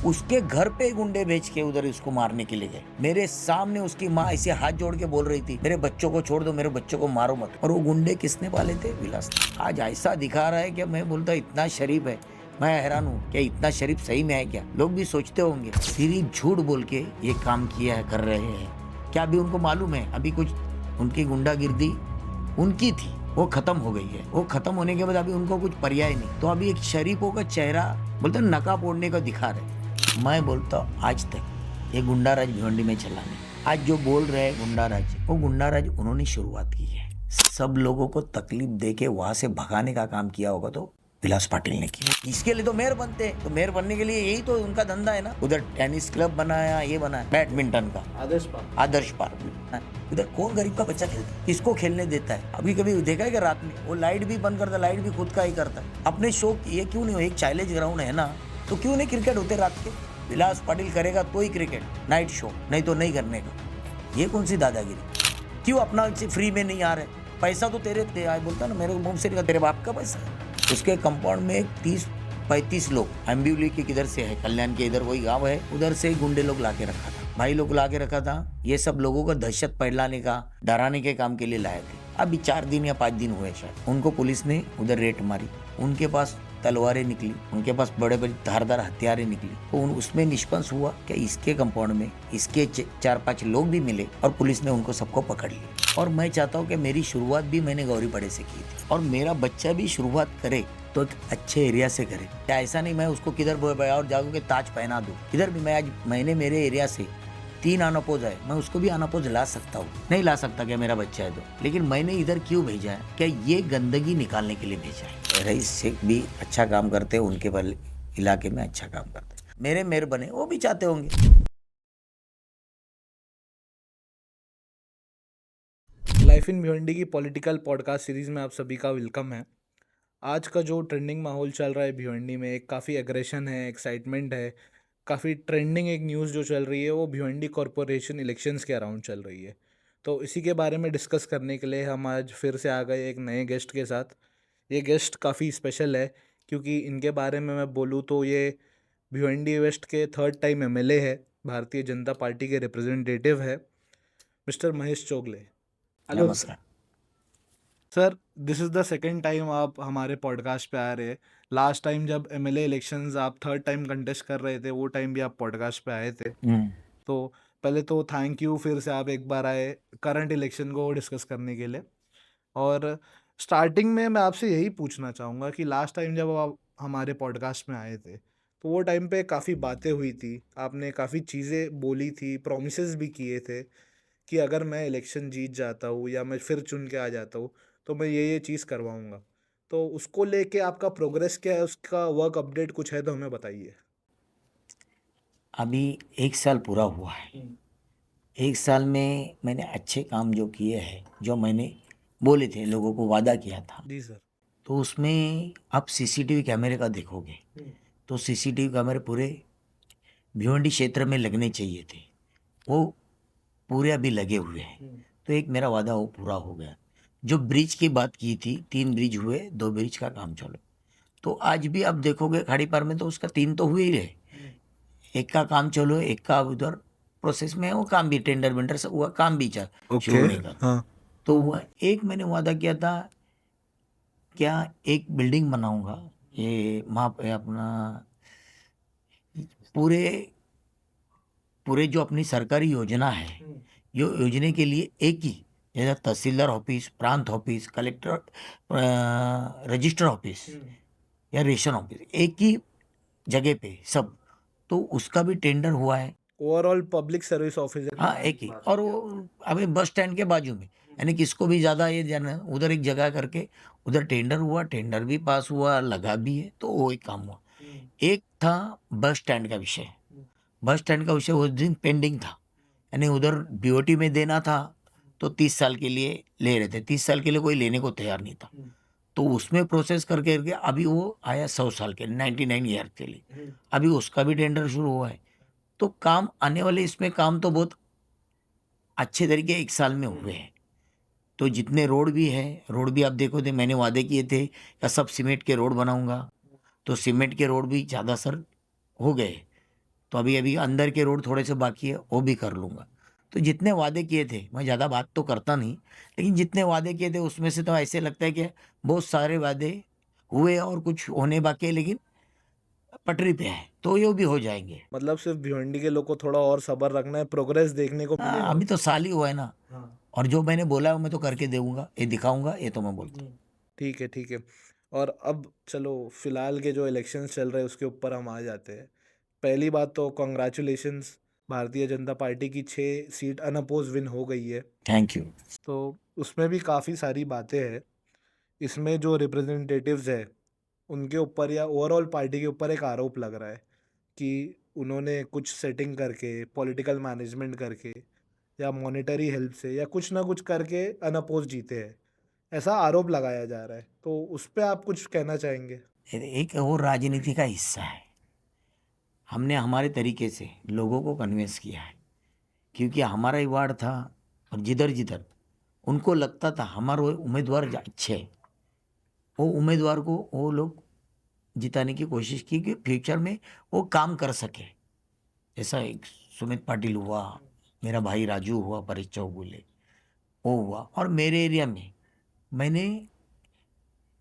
उसके घर पे गुंडे भेज के उधर इसको मारने के लिए गए। मेरे सामने उसकी माँ ऐसे हाथ जोड़ के बोल रही थी, मेरे बच्चों को छोड़ दो, मेरे बच्चों को मारो मत। और वो गुंडे किसने पाले थे? विलास। आज ऐसा दिखा रहा है कि मैं बोलता इतना शरीफ है। मैं हैरान हूँ क्या इतना शरीफ सही में है क्या? लोग भी सोचते होंगे सिर्फ झूठ बोल के ये काम किया है, कर रहे हैं क्या? अभी उनको मालूम है अभी कुछ उनकी गुंडागिर्दी उनकी थी वो खत्म हो गई है। वो खत्म होने के बाद अभी उनको कुछ पर्याय नहीं, तो अभी एक शरीफों का चेहरा बोलते नकाब ओढ़ने का दिखा रहे। मैं बोलता हूँ आज तक ये गुंडाराज भिवंडी में चला नहीं। आज जो बोल रहे हैं गुंडाराज, वो गुंडाराज उन्होंने शुरुआत की है। सब लोगों को तकलीफ दे के वहां से भगाने का काम किया होगा तो विलास पाटिल ने किया। इसके लिए तो मेयर बनते हैं, तो मेयर बनने के लिए यही तो उनका धंधा है ना। उधर टेनिस क्लब बनाया, ये बनाया बैडमिंटन का आदर्श पार्क। उधर कौन गरीब का बच्चा खेलता है? किसको खेलने देता है? अभी कभी देखा है कि रात में वो लाइट भी बंद करता है, लाइट भी खुद का ही करता है। अपने शौक ये क्यों नहीं हो? एक चाइल्ड ग्राउंड है ना, तो क्यों नहीं क्रिकेट होते रात के? विलास पाटिल करेगा तो ही क्रिकेट, नाइट शो, नहीं तो नहीं करने का। ये कौन सी दादागिरी? क्यों अपना फ्री में नहीं आ रहे? पैसा तो तेरे बोलता ना, मेरे मुंह से निकला तेरे बाप का पैसा। उसके कंपाउंड में 30-35 लोग एम्ब्यूली के किधर से है, कल्याण के इधर कोई गांव है, उधर से गुंडे लोग लाके रखा था, भाई लोग लाके रखा था। ये सब लोगों को दहशत फैलाने का, डराने के काम के लिए लाए थे। अभी 4 दिन या 5 दिन हुए शायद, उनको पुलिस ने उधर रेड मारी। उनके पास तलवारें निकली, उनके पास बड़े बड़े धारदार हथियारें निकली। तो उसमें निष्पन्न हुआ कि इसके कंपाउंड में इसके 4-5 लोग भी मिले और पुलिस ने उनको सबको पकड़ लिया। और मैं चाहता हूँ कि मेरी शुरुआत भी मैंने गौरी पड़े से की थी, और मेरा बच्चा भी शुरुआत करे तो एक अच्छे एरिया से करे। ऐसा नहीं मैं उसको किधर और जागो के ताज पहना दूं। किधर भी मैं आज मैंने मेरे एरिया से 3 अनअपोज है, मैं उसको भी अनअपोज ला सकता हूँ। नहीं ला सकता क्या मेरा बच्चा है तो, लेकिन मैंने इधर क्यों भेजा है? क्या ये गंदगी निकालने के लिए भेजा है। रईस शेख भी अच्छा काम करते हैं, उनके इलाके में अच्छा काम करते हैं। मेरे मेयर बने, वो भी चाहते होंगे। लाइफ इन भिवंडी की पॉलिटिकल पॉडकास्ट सीरीज़ में आप सभी का वेलकम है। आज का जो ट्रेंडिंग माहौल चल रहा है भिवंडी में, एक काफ़ी एग्रेशन है, एक्साइटमेंट है, काफ़ी ट्रेंडिंग एक न्यूज़ जो चल रही है वो भिवंडी कॉरपोरेशन इलेक्शंस के अराउंड चल रही है। तो इसी के बारे में डिस्कस करने के लिए हम आज फिर से आ गए एक नए गेस्ट के साथ। ये गेस्ट काफ़ी स्पेशल है क्योंकि इनके बारे में मैं बोलूँ तो ये भिवंडी वेस्ट के 3rd टाइम एमएलए है, भारतीय जनता पार्टी के रिप्रेजेंटेटिव है, मिस्टर महेश चोगले। हेलो नमस्कार। Sir, this is the second time आप हमारे पॉडकास्ट पे आ रहे हैं। लास्ट टाइम जब एमएलए इलेक्शंस आप 3rd टाइम कंटेस्ट कर रहे थे, वो टाइम भी आप पॉडकास्ट पे आए थे। तो पहले तो थैंक यू, फिर से आप एक बार आए करंट इलेक्शन को डिस्कस करने के लिए। और स्टार्टिंग में मैं आपसे यही पूछना चाहूँगा कि लास्ट टाइम जब आप हमारे पॉडकास्ट में आए थे, तो वो टाइम पे काफ़ी बातें हुई थी, आपने काफ़ी चीज़ें बोली थी, प्रोमिसेस भी किए थे कि अगर मैं इलेक्शन जीत जाता हूँ या मैं फिर चुन के आ जाता हूँ तो मैं ये चीज़ करवाऊँगा। तो उसको लेके आपका प्रोग्रेस क्या है, उसका वर्क अपडेट कुछ है तो हमें बताइए। अभी 1 साल पूरा हुआ है। 1 साल में मैंने अच्छे काम जो किए हैं, जो मैंने बोले थे, लोगों को वादा किया था, जी सर। तो उसमें आप सीसीटीवी कैमरे का देखोगे तो सीसीटीवी कैमरे पूरे भिवंडी क्षेत्र में लगने चाहिए थे, वो पूरे अभी लगे हुए हैं। तो एक मेरा वादा वो पूरा हो गया। जो ब्रिज की बात की थी, 3 ब्रिज हुए, 2 ब्रिज का काम चलो। तो आज भी आप देखोगे खाड़ी पार में तो उसका 3 तो हुए ही रहे। एक का काम चलो, एक का उधर प्रोसेस में है, वो काम भी टेंडर वेंडर सब हुआ, काम भी चल शुरू ओके। नहीं कर। हाँ। तो हुआ एक मैंने वादा किया था, क्या एक बिल्डिंग बनाऊंगा ये वहाँ पे अपना पूरे पूरे जो अपनी सरकारी योजना है, यो योजना के लिए एक ही, जैसा तहसीलदार ऑफिस, प्रांत ऑफिस, कलेक्टर, रजिस्टर ऑफिस या रेशन ऑफिस, एक ही जगह पे सब। तो उसका भी टेंडर हुआ है। ओवरऑल पब्लिक सर्विस ऑफिस है। हाँ एक ही, और वो अभी बस स्टैंड के बाजू में, यानी किसको भी ज़्यादा ये जाना उधर एक जगह करके उधर टेंडर हुआ, टेंडर भी पास हुआ, लगा भी है, तो वो एक काम हुआ। एक था बस स्टैंड का विषय। बस स्टैंड का विषय उस दिन पेंडिंग था, यानी उधर बीओटी में देना था, तो 30 साल के लिए ले रहे थे। 30 साल के लिए कोई लेने को तैयार नहीं था, तो उसमें प्रोसेस करके करके अभी वो आया 100 साल के 99 ईयर के लिए। अभी उसका भी टेंडर शुरू हुआ है। तो काम आने वाले इसमें काम तो बहुत अच्छे तरीके 1 साल में हुए हैं। तो जितने रोड भी है, रोड भी आप देखो थे, मैंने वादे किए थे कि सब सीमेंट के रोड बनाऊंगा, तो सीमेंट के रोड भी ज़्यादा सर हो गए। तो अभी अभी अंदर के रोड थोड़े से बाकी है, वो भी कर लूँगा। तो जितने वादे किए थे, मैं ज़्यादा बात तो करता नहीं, लेकिन जितने वादे किए थे उसमें से तो ऐसे लगता है कि बहुत सारे वादे हुए और कुछ होने बाकी है, लेकिन पटरी पे है, तो ये भी हो जाएंगे। मतलब सिर्फ भिवंडी के लोग को थोड़ा और सब्र रखना है, प्रोग्रेस देखने को मिलेगा। अभी तो साल ही हुआ है ना, हाँ। और जो मैंने बोला है वो मैं तो करके दूंगा, ये दिखाऊंगा, ये तो मैं बोलता हूँ। ठीक है, ठीक है। और अब चलो फिलहाल के जो इलेक्शंस चल रहे हैं उसके ऊपर हम आ जाते हैं। पहली बात तो कॉन्ग्रेचुलेशंस, भारतीय जनता पार्टी की 6 सीट अनअपोज विन हो गई है। Thank you. तो उसमें भी काफ़ी सारी बातें हैं। इसमें जो रिप्रेजेंटेटिव्स है उनके ऊपर या ओवरऑल पार्टी के ऊपर एक आरोप लग रहा है कि उन्होंने कुछ सेटिंग करके, पॉलिटिकल मैनेजमेंट करके या मॉनेटरी हेल्प से या कुछ ना कुछ करके अनअपोज जीते हैं, ऐसा आरोप लगाया जा रहा है। तो उस पे आप कुछ कहना चाहेंगे? एक और राजनीति का हिस्सा है, हमने हमारे तरीके से लोगों को कन्विंस किया है, क्योंकि हमारा ही वार्ड था, और जिधर जिधर उनको लगता था हमारे उम्मीदवार अच्छे हैं, वो उम्मीदवार को वो लोग जिताने की कोशिश की कि फ्यूचर में वो काम कर सके। जैसा एक सुमित पाटिल हुआ, मेरा भाई राजू हुआ, परेश चौगुले, वो हुआ। और मेरे एरिया में मैंने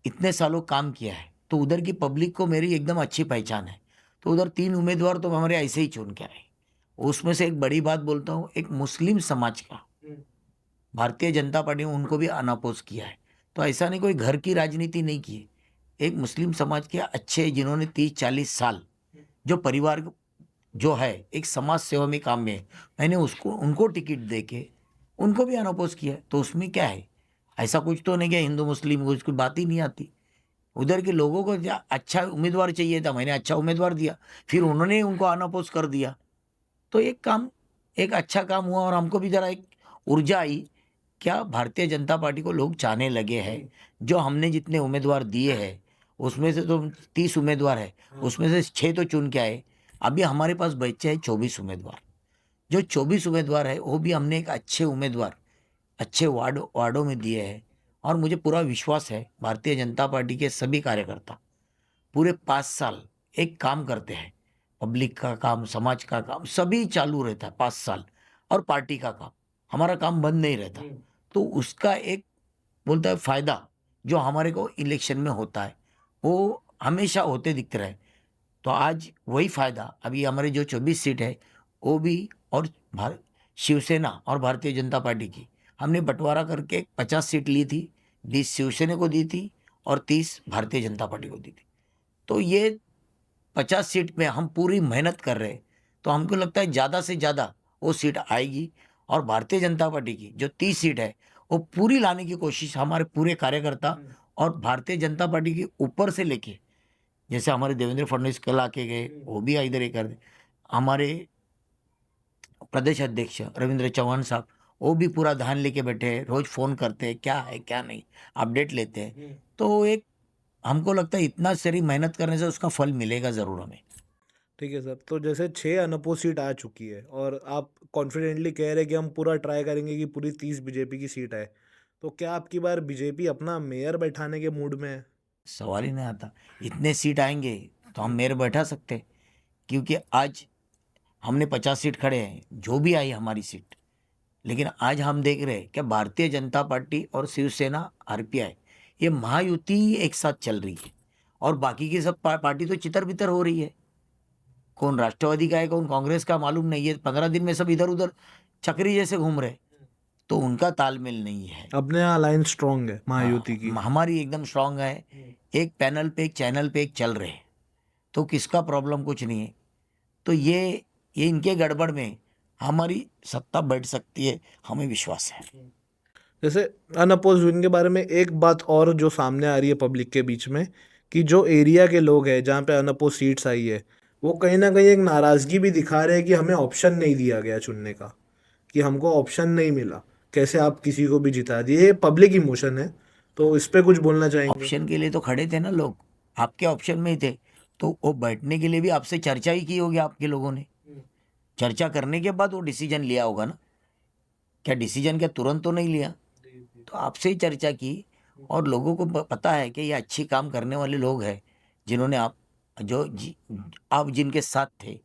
इतने सालों काम किया है, तो उधर की पब्लिक को मेरी एकदम अच्छी पहचान है। तो उधर 3 उम्मीदवार तो हमारे ऐसे ही चुन के आए। उसमें से एक बड़ी बात बोलता हूँ, एक मुस्लिम समाज का भारतीय जनता पार्टी ने उनको भी अनापोज किया है। तो ऐसा नहीं कोई घर की राजनीति नहीं की है, एक मुस्लिम समाज के अच्छे, जिन्होंने 30-40 साल जो परिवार जो है एक समाज सेवा में काम में है, मैंने उसको उनको टिकट दे के उनको भी अनअपोज किया है। तो उसमें क्या है, ऐसा कुछ तो नहीं कि हिंदू मुस्लिम को उसकी बात ही नहीं आती। उधर के लोगों को अच्छा उम्मीदवार चाहिए था, मैंने अच्छा उम्मीदवार दिया, फिर उन्होंने उनको अनअपोज कर दिया। तो एक काम, एक अच्छा काम हुआ, और हमको भी जरा एक ऊर्जा आई, क्या भारतीय जनता पार्टी को लोग चाहने लगे हैं। जो हमने जितने उम्मीदवार दिए हैं उसमें से तो 30 उम्मीदवार है, उसमें से 6 तो चुन के आए। अभी हमारे पास बचे हैं 24 उम्मीदवार। जो 24 उम्मीदवार है वो भी हमने एक अच्छे उम्मीदवार अच्छे वार्डों में दिए हैं। और मुझे पूरा विश्वास है भारतीय जनता पार्टी के सभी कार्यकर्ता पूरे 5 साल एक काम करते हैं, पब्लिक का काम, समाज का काम सभी चालू रहता है 5 साल, और पार्टी का काम, हमारा काम बंद नहीं रहता। तो उसका एक बोलता है फायदा जो हमारे को इलेक्शन में होता है, वो हमेशा होते दिखते रहे। तो आज वही फायदा, अभी हमारे जो 24 सीट है वो भी, और शिवसेना और भारतीय जनता पार्टी की हमने बंटवारा करके 50 सीट ली थी, 20 शिवसेना को दी थी और 30 भारतीय जनता पार्टी को दी थी। तो ये 50 सीट में हम पूरी मेहनत कर रहे हैं, तो हमको लगता है ज़्यादा से ज़्यादा वो सीट आएगी। और भारतीय जनता पार्टी की जो 30 सीट है वो पूरी लाने की कोशिश हमारे पूरे कार्यकर्ता और भारतीय जनता पार्टी के ऊपर से लेके, जैसे हमारे देवेंद्र फडणवीस कल आके गए, वो भी इधर ही कर दे। हमारे प्रदेश अध्यक्ष रविंद्र चौहान साहब, वो भी पूरा ध्यान लेके बैठे हैं, रोज फोन करते हैं क्या है क्या नहीं, अपडेट लेते हैं। तो एक हमको लगता है इतना सारी मेहनत करने से उसका फल मिलेगा ज़रूर हमें। ठीक है सर, तो जैसे 6 अनअपोज सीट आ चुकी है और आप कॉन्फिडेंटली कह रहे हैं कि हम पूरा ट्राई करेंगे कि पूरी 30 बीजेपी की सीट आए, तो क्या आपकी बार बीजेपी अपना मेयर बैठाने के मूड में है? सवाल ही नहीं आता। इतने सीट आएंगे तो हम मेयर बैठा सकते, क्योंकि आज हमने 50 सीट खड़े हैं, जो भी आई हमारी सीट। लेकिन आज हम देख रहे हैं कि भारतीय जनता पार्टी और शिवसेना, आरपीआई, ये महायुति एक साथ चल रही है, और बाकी की सब पार्टी तो चितर बितर हो रही है। कौन राष्ट्रवादी का है, कौन कांग्रेस का, मालूम नहीं है। 15 दिन में सब इधर उधर चक्री जैसे घूम रहे, तो उनका तालमेल नहीं है। अपने यहाँ अलायंस स्ट्रांग है महायुति की। हमारी एकदम स्ट्रांग है। एक पैनल पे, एक चैनल पे एक चल रहे, तो किसका प्रॉब्लम कुछ नहीं है। तो ये इनके गड़बड़ में हमारी सत्ता बैठ सकती है, हमें विश्वास है। जैसे अनअपोज विन के बारे में एक बात और जो सामने आ रही है पब्लिक के बीच में, कि जो एरिया के लोग हैं जहाँ पे अनअपोज सीट्स आई है, वो कहीं ना कहीं एक नाराज़गी भी दिखा रहे हैं कि हमें ऑप्शन नहीं दिया गया चुनने का, कि हमको ऑप्शन नहीं मिला, कैसे आप किसी को भी जिता दिए। ये पब्लिक इमोशन है, तो इस पे कुछ बोलना चाहेंगे? ऑप्शन के लिए तो खड़े थे ना लोग, आपके ऑप्शन में ही थे, तो वो बैठने के लिए भी आपसे चर्चा ही की होगी आपके लोगों ने। चर्चा करने के बाद वो डिसीजन लिया होगा ना। क्या डिसीजन क्या तुरंत तो नहीं लिया, तो आपसे ही चर्चा की, और लोगों को पता है कि ये अच्छी काम करने वाले लोग हैं, जिन्होंने आप जो आप जिनके साथ थे,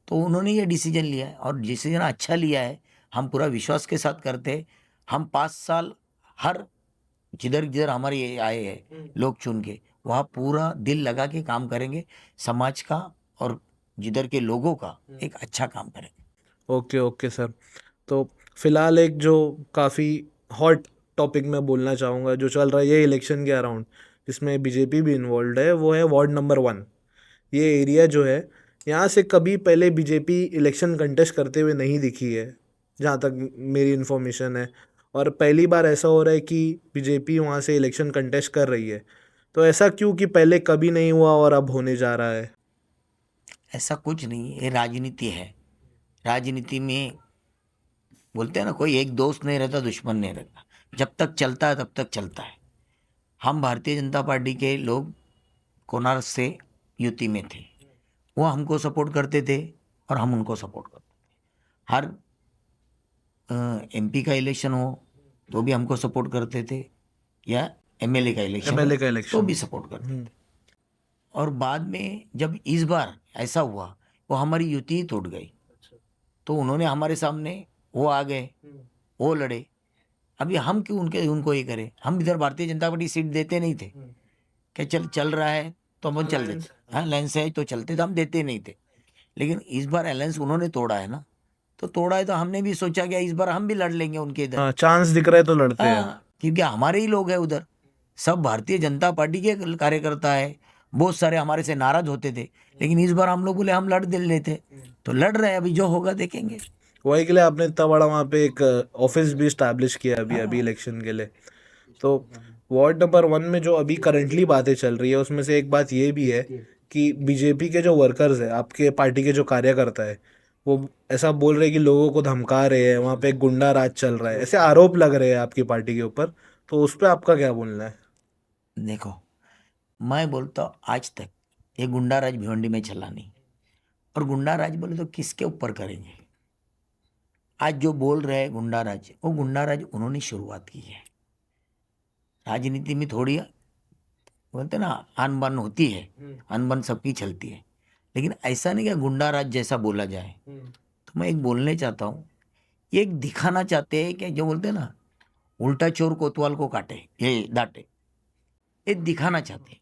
तो उन्होंने ये डिसीजन लिया है और डिसीजन अच्छा लिया है, हम पूरा विश्वास के साथ करते हैं। हम 5 साल हर जिधर जिधर हमारे ये आए हैं लोग चुन के, वहाँ पूरा दिल लगा के काम करेंगे, समाज का और जिधर के लोगों का एक अच्छा काम करेंगे। Okay okay sir. तो फिलहाल एक जो काफ़ी हॉट टॉपिक मैं बोलना चाहूँगा जो चल रहा है ये इलेक्शन के अराउंड, जिसमें बीजेपी भी इन्वॉल्व है, वो है वार्ड नंबर 1। ये एरिया जो है, यहाँ से कभी पहले बीजेपी इलेक्शन कंटेस्ट करते हुए नहीं दिखी है, जहाँ तक मेरी इन्फॉर्मेशन है। और पहली बार ऐसा हो रहा है कि बीजेपी वहाँ से इलेक्शन कंटेस्ट कर रही है। तो ऐसा क्यों कि पहले कभी नहीं हुआ और अब होने जा रहा है? ऐसा कुछ नहीं, ये राजनीति है। राजनीति में बोलते हैं ना, कोई एक दोस्त नहीं रहता, दुश्मन नहीं रहता। जब तक चलता है तब तक चलता है। हम भारतीय जनता पार्टी के लोग कोणार्क से युति में थे, वो हमको सपोर्ट करते थे और हम उनको सपोर्ट करते थे। हर एमपी का इलेक्शन हो तो भी हमको सपोर्ट करते थे, या एमएलए का इलेक्शन हो एमएलए का तो इलेक्शन। भी सपोर्ट करते थे। और बाद में जब इस बार ऐसा हुआ, वो हमारी युति ही टूट गई। तो उन्होंने हमारे सामने, वो आ गए, वो लड़े। अभी हम क्यों उनको ये करें? हम इधर भारतीय जनता पार्टी सीट देते नहीं थे कि चल रहा है तो हम चल देते, हाँ अलायंस है तो चलते, तो हम देते नहीं थे। लेकिन इस बार अलायंस उन्होंने तोड़ा है ना, तो तोड़ा है तो हमने भी सोचा कि इस बार हम भी लड़ लेंगे उनके इधर। हाँ, चांस दिख रहा है तो लड़ते हैं। हाँ, क्योंकि हमारे ही लोग हैं उधर, सब भारतीय जनता पार्टी के कार्यकर्ता है। बहुत सारे हमारे से नाराज होते थे, लेकिन इस बार हम लोग बोले हम लड़ दे लेते, तो लड़ रहे हैं। अभी जो होगा देखेंगे। वही के लिए आपने इतना बड़ा वहाँ पे एक ऑफिस भी स्टैब्लिश किया अभी इलेक्शन के लिए। तो वार्ड नंबर 1 में जो अभी करंटली बातें चल रही है, उसमें से एक बात ये भी है कि बीजेपी के जो वर्कर्स है, आपके पार्टी के जो कार्यकर्ता है, वो ऐसा बोल रहे हैं कि लोगों को धमका रहे हैं, वहाँ पे एक गुंडा राज चल रहा है, ऐसे आरोप लग रहे हैं आपकी पार्टी के ऊपर। तो उस पर आपका क्या बोलना है? देखो, मैं बोलता हूँ आज तक ये गुंडा राज भिवंडी में चला नहीं। और गुंडा राज बोले तो किसके ऊपर करेंगे? आज जो बोल रहे हैं गुंडा राज, वो गुंडा राज उन्होंने शुरुआत की है। राजनीति में थोड़ी बोलते ना अनबन होती है, अनबन सबकी चलती है, लेकिन ऐसा नहीं कि गुंडा राज जैसा बोला जाए। तो मैं एक बोलने चाहता हूँ, ये एक दिखाना चाहते हैं कि जो बोलते हैं ना, उल्टा चोर कोतवाल को काटे, ये डांटे, ये दिखाना चाहते हैं।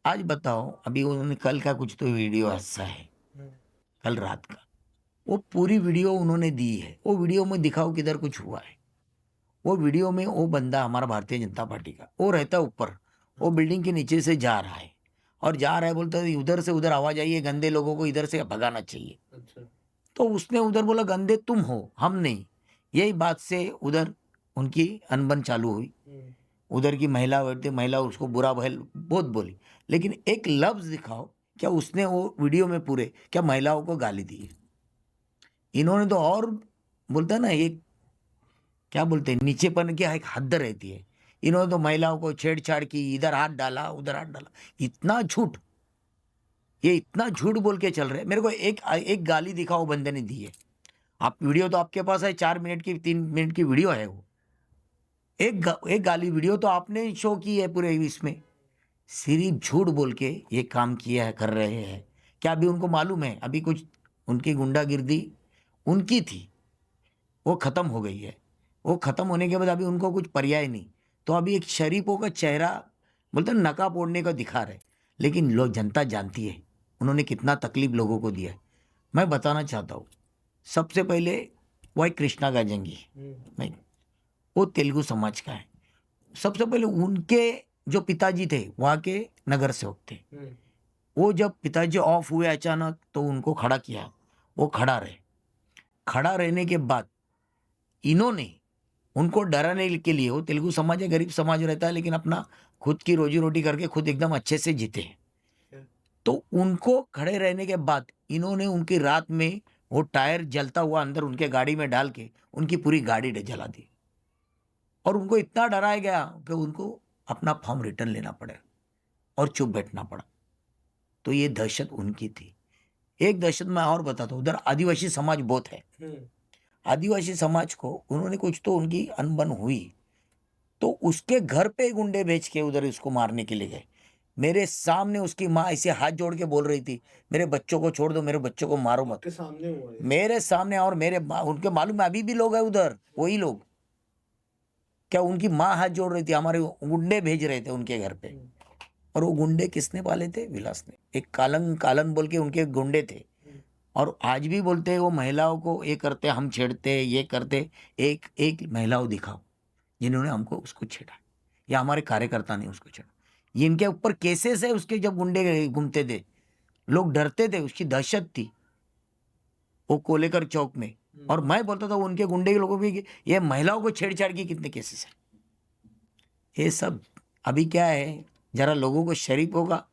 आज बताओ, अभी उन्होंने कल का कुछ तो वीडियो ऐसा है, कल रात का, वो पूरी वीडियो उन्होंने दी है। वो वीडियो में दिखाओ किधर कुछ हुआ है। वो वीडियो में वो बंदा हमारा भारतीय जनता पार्टी का, वो रहता है ऊपर, वो बिल्डिंग के नीचे से जा रहा है और जा रहा है, बोलता है उधर से उधर आवाज आई है, गंदे लोगों को इधर से भगाना चाहिए। तो उसने उधर बोला गंदे तुम हो, हम नहीं। यही बात से उधर उनकी अनबन चालू हुई। उधर की महिला उसको बुरा भल बहुत बोली, लेकिन एक लफ्ज दिखाओ क्या उसने वो वीडियो में पूरे क्या महिलाओं को गाली दी है? इन्होंने तो और बोलता है ना, एक क्या बोलते हैं, नीचेपन की एक हद रहती है। इन्होंने तो महिलाओं को छेड़छाड़ की, इधर हाथ डाला उधर हाथ डाला। इतना झूठ, ये इतना झूठ बोल के चल रहे। मेरे को एक गाली दिखाओ बंदे ने दी है। आप वीडियो तो आपके पास है, 4 मिनट की 3 मिनट की वीडियो है वो। एक गाली वीडियो तो आपने शो की है पूरे इसमें। सिर्फ झूठ बोल के ये काम किया है, कर रहे हैं। क्या अभी उनको मालूम है अभी कुछ उनकी गुंडागिर्दी उनकी थी, वो खत्म हो गई है। वो खत्म होने के बाद अभी उनको कुछ पर्याय नहीं। तो अभी एक शरीफों का चेहरा बोलते हैं नकाब ओढ़ने का दिखा रहे, लेकिन लोग, जनता जानती है उन्होंने कितना तकलीफ लोगों को दिया है। मैं बताना चाहता हूँ, सबसे पहले वो एक कृष्णा गाजंगी, नहीं, वो तेलुगु समाज का है। सबसे पहले उनके जो पिताजी थे वहाँ के नगर सेवक थे। वो जब पिताजी ऑफ हुए अचानक, तो उनको खड़ा किया, वो खड़ा रहे। खड़ा रहने के बाद इन्होंने उनको डराने के लिए, वो तेलुगु समाज है, गरीब समाज रहता है, लेकिन अपना खुद की रोजी रोटी करके खुद एकदम अच्छे से जीते हैं। तो उनको खड़े रहने के बाद इन्होंने उनकी रात में वो टायर जलता हुआ अंदर उनके गाड़ी में डाल के उनकी पूरी गाड़ी जला दी। और उनको इतना डराया गया कि उनको अपना फॉर्म रिटर्न लेना पड़े और चुप बैठना पड़ा। तो ये दहशत उनकी थी। एक दहशत मैं और बताता हूँ, उधर आदिवासी समाज बहुत है। आदिवासी समाज को उन्होंने कुछ तो उनकी अनबन हुई, तो उसके घर पे गुंडे भेज के उधर इसको मारने के लिए गए। मेरे सामने उसकी माँ ऐसे हाथ जोड़ के बोल रही थी, मेरे बच्चों को छोड़ दो, मेरे बच्चों को मारो मत। आपके सामने हुआ ये? मेरे सामने, और उनके मालूम है अभी भी लोग हैं उधर, वही लोग। क्या उनकी माँ हाथ जोड़ रही थी, हमारे गुंडे भेज रहे थे उनके घर पे। और वो गुंडे किसने पाले थे? विलास ने। एक कालन कालन बोल के उनके गुंडे थे। और आज भी बोलते हैं वो महिलाओं को ये करते, हम छेड़ते, ये करते। एक एक महिलाओं दिखाओ जिन्होंने हमको उसको छेड़ा, या हमारे कार्यकर्ता ने उसको छेड़ा। ये इनके ऊपर केसेस है उसके, जब गुंडे घूमते थे लोग डरते थे, उसकी दहशत थी वो कोलेकर चौक में। और मैं बोलता था उनके गुंडे के लोगों भी कि ये महिलाओं को छेड़छाड़ की कितने केसेस है। ये सब अभी क्या है, जरा लोगों को शरीफों का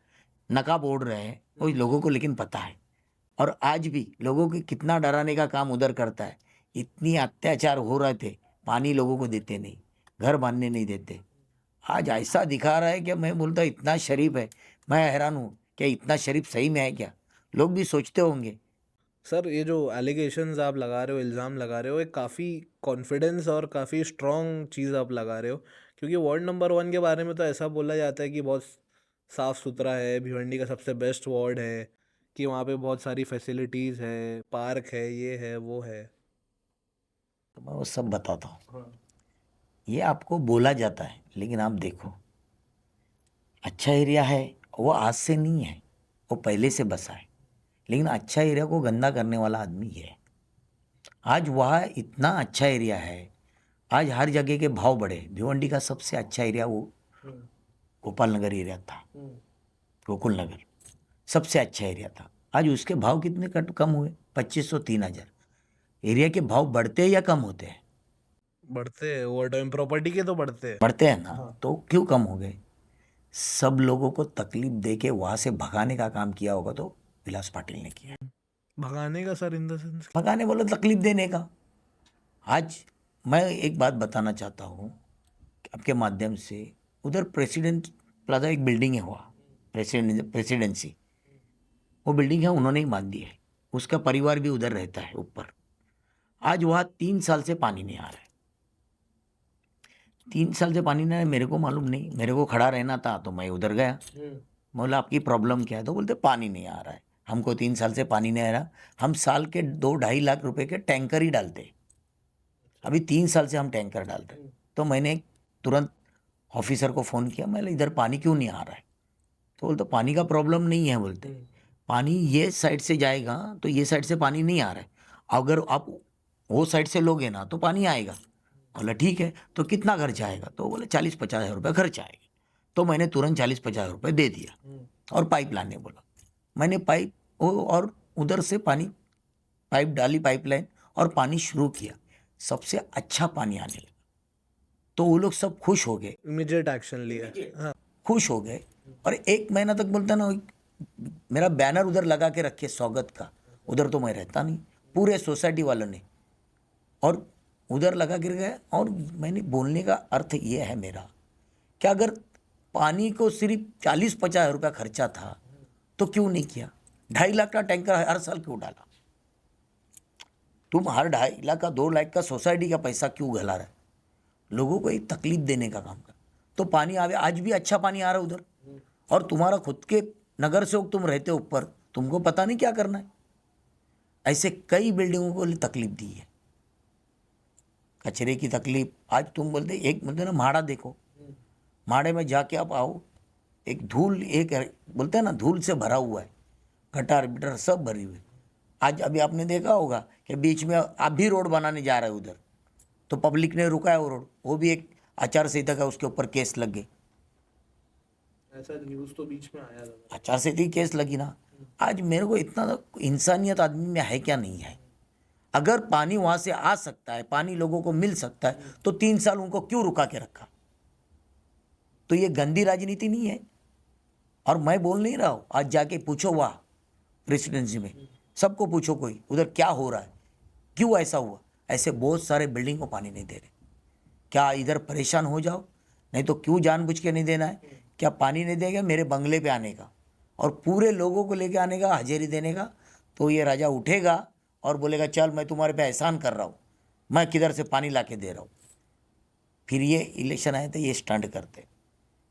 नकाब ओढ़ रहे हैं वो लोगों को, लेकिन पता है। और आज भी लोगों को कितना डराने का काम उधर करता है। इतनी अत्याचार हो रहे थे, पानी लोगों को देते नहीं, घर बांधने नहीं देते। आज ऐसा दिखा रहा है कि मैं बोलता इतना शरीफ है। मैं हैरान हूँ कि इतना शरीफ सही में है क्या? लोग भी सोचते होंगे। सर ये जो एलिगेशंस आप लगा रहे हो, इल्ज़ाम लगा रहे हो, एक काफ़ी कॉन्फिडेंस और काफ़ी स्ट्रॉन्ग चीज़ आप लगा रहे हो, क्योंकि वार्ड नंबर 1 के बारे में तो ऐसा बोला जाता है कि बहुत साफ़ सुथरा है, भिवंडी का सबसे बेस्ट वार्ड है, कि वहाँ पे बहुत सारी फैसिलिटीज़ है, पार्क है, ये है वो है। तो मैं वो सब बताता हूँ। हाँ। ये आपको बोला जाता है, लेकिन आप देखो अच्छा एरिया है, वो आज से नहीं है, वो पहले से बसा है। लेकिन अच्छा एरिया को गंदा करने वाला आदमी है। आज वह इतना अच्छा एरिया है, आज हर जगह के भाव बढ़े। भिवंडी का सबसे अच्छा एरिया वो गोपाल नगर एरिया था, गोकुल नगर सबसे अच्छा एरिया था। आज उसके भाव कितने कम हुए? 2500 3000। एरिया के भाव बढ़ते हैं या कम होते हैं? बढ़ते हैं, ओवर टाइम प्रॉपर्टी के तो बढ़ते हैं। बढ़ते हैं ना। हाँ। तो क्यों कम हो गए? सब लोगों को तकलीफ दे के वहां से भगाने का काम किया होगा तो विलास पाटिल ने किया। भगाने का सर इन द सेंस? भगाने बोलो तकलीफ देने का। आज मैं एक बात बताना चाहता हूँ आपके माध्यम से। उधर प्रेसिडेंट प्लाजा एक बिल्डिंग है, हुआ प्रेसिडेंसी, वो बिल्डिंग है उन्होंने ही मान दी है। उसका परिवार भी उधर रहता है ऊपर। आज वहाँ 3 साल से पानी नहीं आ रहा है। 3 साल से पानी नहीं आ रहा है, मेरे को मालूम नहीं, मेरे को खड़ा रहना था तो मैं उधर गया। बोला आपकी प्रॉब्लम क्या है? तो बोलते पानी नहीं आ रहा है, हमको 3 साल से पानी नहीं आ रहा। हम साल के 2-2.5 लाख रुपए के टैंकर ही डालते, अभी 3 साल से हम टैंकर डाल रहे। तो मैंने तुरंत ऑफिसर को फ़ोन किया, मैं इधर पानी क्यों नहीं आ रहा है? तो बोलते पानी का प्रॉब्लम नहीं है, बोलते पानी ये साइड से जाएगा तो ये साइड से पानी नहीं आ रहा है, अगर आप वो साइड से लोगे ना तो पानी आएगा। बोला ठीक है, तो कितना खर्च आएगा? तो बोले 40-50 हज़ार रुपये खर्च आएगा। तो मैंने तुरंत 40-50 हज़ार रुपये दे दिया और पाइप लाने बोला। मैंने पाइप और उधर से पानी पाइप डाली, पाइपलाइन, और पानी शुरू किया। सबसे अच्छा पानी आने लगा। तो वो लोग सब खुश हो गए, इमीडिएट एक्शन लिया। हाँ। खुश हो गए। और 1 महीना तक बोलता ना, मेरा बैनर उधर लगा के रखे स्वागत का। उधर तो मैं रहता नहीं, पूरे सोसाइटी वालों ने और उधर लगा गिर गया। और मैंने बोलने का अर्थ ये है मेरा कि अगर पानी को सिर्फ 40-50 हज़ार रुपया खर्चा था तो क्यों नहीं किया? 2.5 लाख का टैंकर हर साल क्यों डाला? तुम हर 2.5 लाख का 2 लाख का सोसाइटी का पैसा क्यों गला रहा है? लोगों को एक तकलीफ देने का काम कर। तो पानी आवे, आज भी अच्छा पानी आ रहा है उधर। और तुम्हारा खुद के नगर से तुम रहते हो ऊपर, तुमको पता नहीं क्या करना है। ऐसे कई बिल्डिंगों को तकलीफ दी है, कचरे की तकलीफ। आज तुम बोलते ना माड़ा देखो, माड़े में जाके आप आओ, एक धूल, एक बोलते हैं ना धूल से भरा हुआ है, गटार बिटर सब भरी हुई। आज अभी आपने देखा होगा कि बीच में आप भी रोड बनाने जा रहे हो उधर, तो पब्लिक ने रुका है वो रोड, वो भी एक आचार संहिता का उसके ऊपर केस लग गए। ऐसा न्यूज़ तो बीच में आया था। आचार संहिता केस लगी ना। आज मेरे को इतना इंसानियत आदमी में है क्या नहीं है? अगर पानी वहाँ से आ सकता है, पानी लोगों को मिल सकता है, तो 3 साल उनको क्यों रुका के रखा? तो ये गंदी राजनीति नहीं है। और मैं बोल नहीं रहा हूँ, आज जाके पूछो वहाँ प्रेसिडेंसी में, सबको पूछो कोई उधर क्या हो रहा है, क्यों ऐसा हुआ। ऐसे बहुत सारे बिल्डिंग को पानी नहीं दे रहे। क्या इधर परेशान हो जाओ? नहीं तो क्यों जानबूझ के नहीं देना है? क्या पानी नहीं देगा मेरे बंगले पे आने का और पूरे लोगों को लेके आने का, हाजिरी देने का? तो ये राजा उठेगा और बोलेगा चल मैं तुम्हारे पे एहसान कर रहा हूँ, मैं किधर से पानी ला के दे रहा हूँ। फिर ये इलेक्शन आए थे, ये स्टंट करते।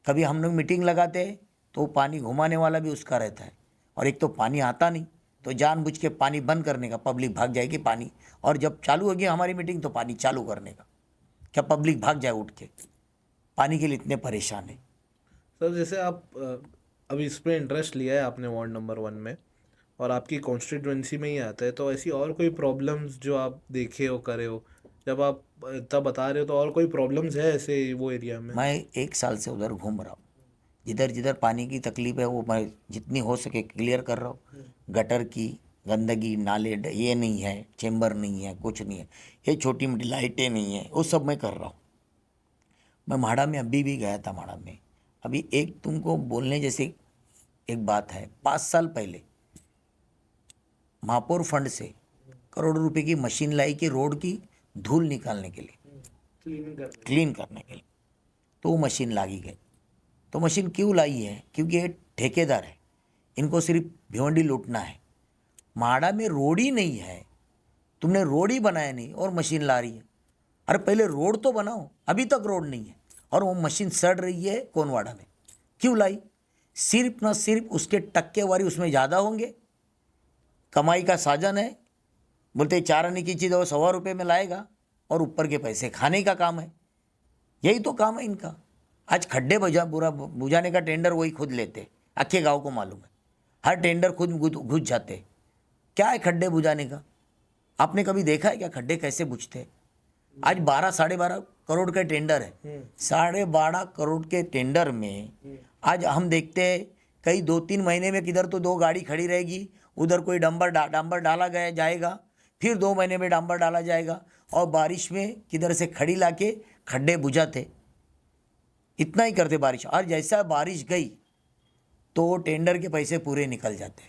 कभी हम लोग मीटिंग लगाते तो पानी घुमाने वाला भी उसका रहता है। और एक तो पानी आता नहीं, तो जानबूझ के पानी बंद करने का, पब्लिक भाग जाएगी पानी, और जब चालू होगी हमारी मीटिंग तो पानी चालू करने का, क्या पब्लिक भाग जाए उठ के। पानी के लिए इतने परेशान है। सर जैसे आप अभी इस पे इंटरेस्ट लिया है आपने वार्ड नंबर 1 में, और आपकी कॉन्स्टिट्यूंसी में ही आता है, तो ऐसी और कोई प्रॉब्लम्स जो आप देखे हो करे हो, जब आप इतना बता रहे हो, तो और कोई प्रॉब्लम्स है ऐसे वो एरिया में? मैं 1 साल से उधर घूम रहा हूँ, जिधर जिधर पानी की तकलीफ है वो मैं जितनी हो सके क्लियर कर रहा हूँ। गटर की गंदगी, नाले ये नहीं है, चेम्बर नहीं है, कुछ नहीं है, ये छोटी मोटी लाइटें नहीं है, वो सब मैं कर रहा हूँ। मैं माड़ा में अभी भी गया था। माड़ा में अभी एक तुमको बोलने जैसे एक बात है, 5 साल पहले महापौर फंड से करोड़ों रुपए की मशीन लाई कि रोड की धूल निकालने के लिए, क्लीन करने के लिए। तो वो मशीन लागी गई। तो मशीन क्यों लाई है? क्योंकि ये ठेकेदार है, इनको सिर्फ भिवंडी लूटना है। माड़ा में रोड ही नहीं है, तुमने रोड ही बनाया नहीं और मशीन ला रही है। अरे पहले रोड तो बनाओ, अभी तक रोड नहीं है और वो मशीन सड़ रही है कोनवाड़ा में। क्यों लाई? सिर्फ ना सिर्फ उसके टक्केवारी उसमें ज़्यादा होंगे, कमाई का साधन है। बोलते 4 आने की चीज़ वो 1.25 रुपये में लाएगा और ऊपर के पैसे खाने का काम है। यही तो काम है इनका। आज खड्डे बुझाने का टेंडर वही खुद लेते, अच्छे गांव को मालूम है। हर टेंडर खुद घुस जाते। क्या है खड्डे बुझाने का? आपने कभी देखा है क्या खड्डे कैसे बुझते हैं? आज 12-12.5 करोड़ का टेंडर है। 12.5 करोड़ के टेंडर में आज हम देखते हैं कई 2-3 महीने में किधर तो 2 गाड़ी खड़ी रहेगी, उधर कोई डांबर डाला गया जाएगा, फिर 2 महीने में डांबर डाला जाएगा, और बारिश में किधर से खड़ी लाके खड्डे बुझाते। इतना ही करते बारिश। और जैसा बारिश गई तो टेंडर के पैसे पूरे निकल जाते।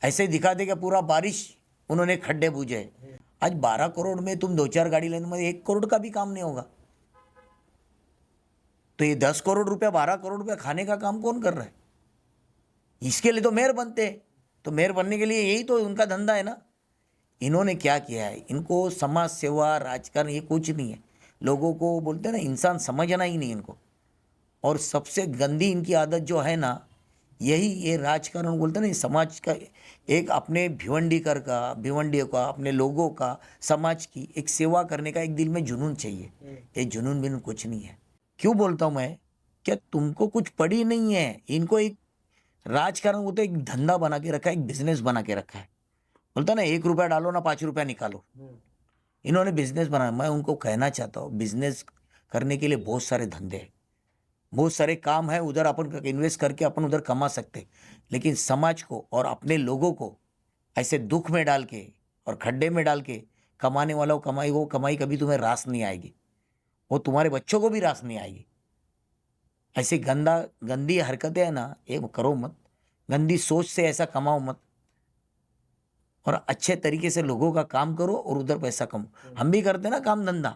ऐसे दिखाते कि पूरा बारिश उन्होंने खड्डे बुझे। आज 12 करोड़ में तुम 2-4 गाड़ी लेने में 1 करोड़ का भी काम नहीं होगा। तो ये 10 करोड़ रुपया, 12 करोड़ रुपया खाने का काम कौन कर रहा है? इसके लिए तो मेयर बनते हैं। तो मेयर बनने के लिए यही तो उनका धंधा है ना। इन्होंने क्या किया है? इनको समाज सेवा, राजकारण ये कुछ नहीं है। लोगों को बोलते हैं ना, इंसान समझना ही नहीं इनको। और सबसे गंदी इनकी आदत जो है ना, यही ये राजकारण बोलते हैं ना, समाज का एक अपने भिवंडीकर का, भिवंडियों का, अपने लोगों का, समाज की एक सेवा करने का एक दिल में जुनून चाहिए। ये जुनून बिनून कुछ नहीं है। क्यों बोलता हूँ मैं? क्या तुमको कुछ पड़ी नहीं है? इनको एक राजकारण बोलते एक धंधा बना के रखा है, एक बिजनेस बना के रखा है। बोलता ना 1 रुपया डालो ना 5 रुपया निकालो। इन्होंने बिजनेस बनाया। मैं उनको कहना चाहता हूँ, बिजनेस करने के लिए बहुत सारे धंधे हैं, बहुत सारे काम है, उधर अपन इन्वेस्ट करके अपन उधर कमा सकते। लेकिन समाज को और अपने लोगों को ऐसे दुख में डाल के और खड्डे में डाल के कमाने वाला वो कमाई कभी तुम्हें रास नहीं आएगी, वो तुम्हारे बच्चों को भी रास नहीं आएगी। ऐसे गंदी हरकतें है ना, ये करो मत। गंदी सोच से ऐसा कमाओ मत, और अच्छे तरीके से लोगों का काम करो और उधर पैसा कमाओ। हम भी करते ना काम धंधा,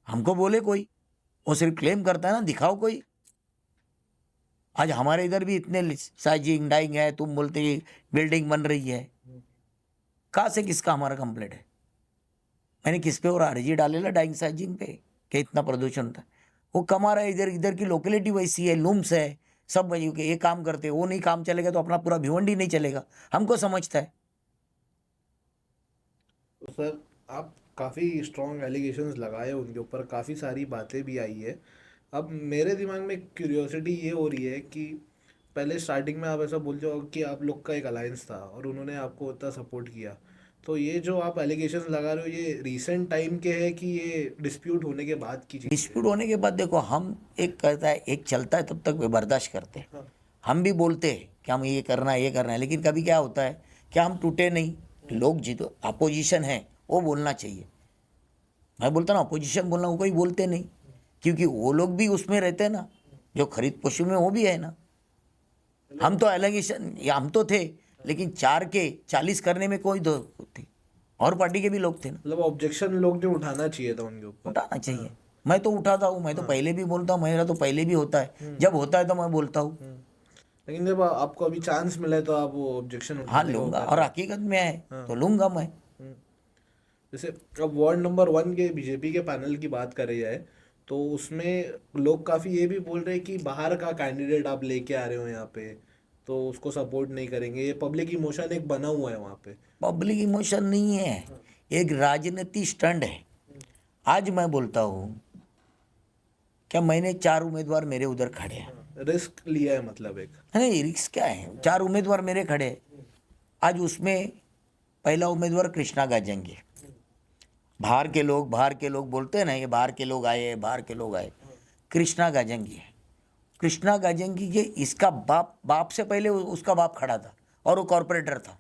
हमको बोले कोई, वो सिर्फ क्लेम करता है ना, दिखाओ कोई। आज हमारे इधर भी इतने साइजिंग डाइंग है, तुम बोलते कि बिल्डिंग बन रही है। कहाँ से किसका हमारा कंप्लेंट है? मैंने किस पे और अर्जी डालेला डाइंग साइजिंग पे कि इतना प्रदूषण होता है? वो कमा रहा है। इधर की लोकेलिटी वैसी है, लूम्स है, सब वही के ये काम करते, वो नहीं काम चलेगा तो अपना पूरा भिवंडी नहीं चलेगा। हमको समझता है। तो सर आप काफ़ी स्ट्रॉन्ग एलिगेशंस लगाए उनके ऊपर, काफ़ी सारी बातें भी आई है। अब मेरे दिमाग में क्यूरियोसिटी ये हो रही है कि पहले स्टार्टिंग में आप ऐसा बोल जाओ कि आप लोग का एक अलायंस था और उन्होंने आपको उतना सपोर्ट किया, तो ये जो आप एलिगेशंस लगा रहे हो ये रीसेंट टाइम के है कि ये डिस्प्यूट होने के बाद की चीज़? डिस्प्यूट होने के बाद देखो, हम एक करता है, एक चलता है, तब तक वे बर्दाश्त करते हैं। हाँ। हम भी बोलते हैं कि हम ये करना है, लेकिन कभी क्या होता है कि हम टूटे नहीं। लोग जीतो, अपोजिशन है वो बोलना चाहिए। मैं बोलता ना, अपोजिशन बोलना, वो कोई बोलते नहीं, क्योंकि वो लोग भी उसमें रहते हैं ना, जो खरीद पशु में वो भी है ना। हम तो एलिगेशन, या हम तो थे, लेकिन 4 के 40 करने में कोई दो थे, और पार्टी के भी लोग थे ना। मतलब ऑब्जेक्शन लोग ने उठाना चाहिए था उनके ऊपर। उठाना चाहिए। मैं तो उठाता हूँ, मैं तो पहले भी बोलता हूँ, मेरा तो पहले भी होता है, जब होता है तो मैं बोलता हूँ। लेकिन जब आपको अभी चांस मिला है तो आप वो ऑब्जेक्शन हाँ लूंगा, और हकीकत में है तो लूंगा मैं। जैसे अब वार्ड नंबर 1 के बीजेपी के पैनल की बात करी जाए तो उसमें लोग काफ़ी ये भी बोल रहे हैं कि बाहर का कैंडिडेट आप लेके आ रहे हो यहाँ पे, तो उसको सपोर्ट नहीं करेंगे। ये पब्लिक इमोशन एक बना हुआ है वहाँ पे। पब्लिक इमोशन नहीं है, एक राजनीति स्टंट है। आज मैं बोलता हूँ क्या, मैंने 4 उम्मीदवार मेरे उधर खड़े हैं। रिस्क लिया है मतलब एक। नहीं, रिस्क क्या है, 4 उम्मीदवार मेरे खड़े हैं। आज उसमें पहला उम्मीदवार कृष्णा गाजंगी। बाहर के लोग बोलते हैं ना, ये बाहर के लोग आए, बाहर के लोग आए। कृष्णा गाजंगी है। कृष्णा गाजंगी के इसका बाप से पहले उसका बाप खड़ा था और वो कॉरपोरेटर था।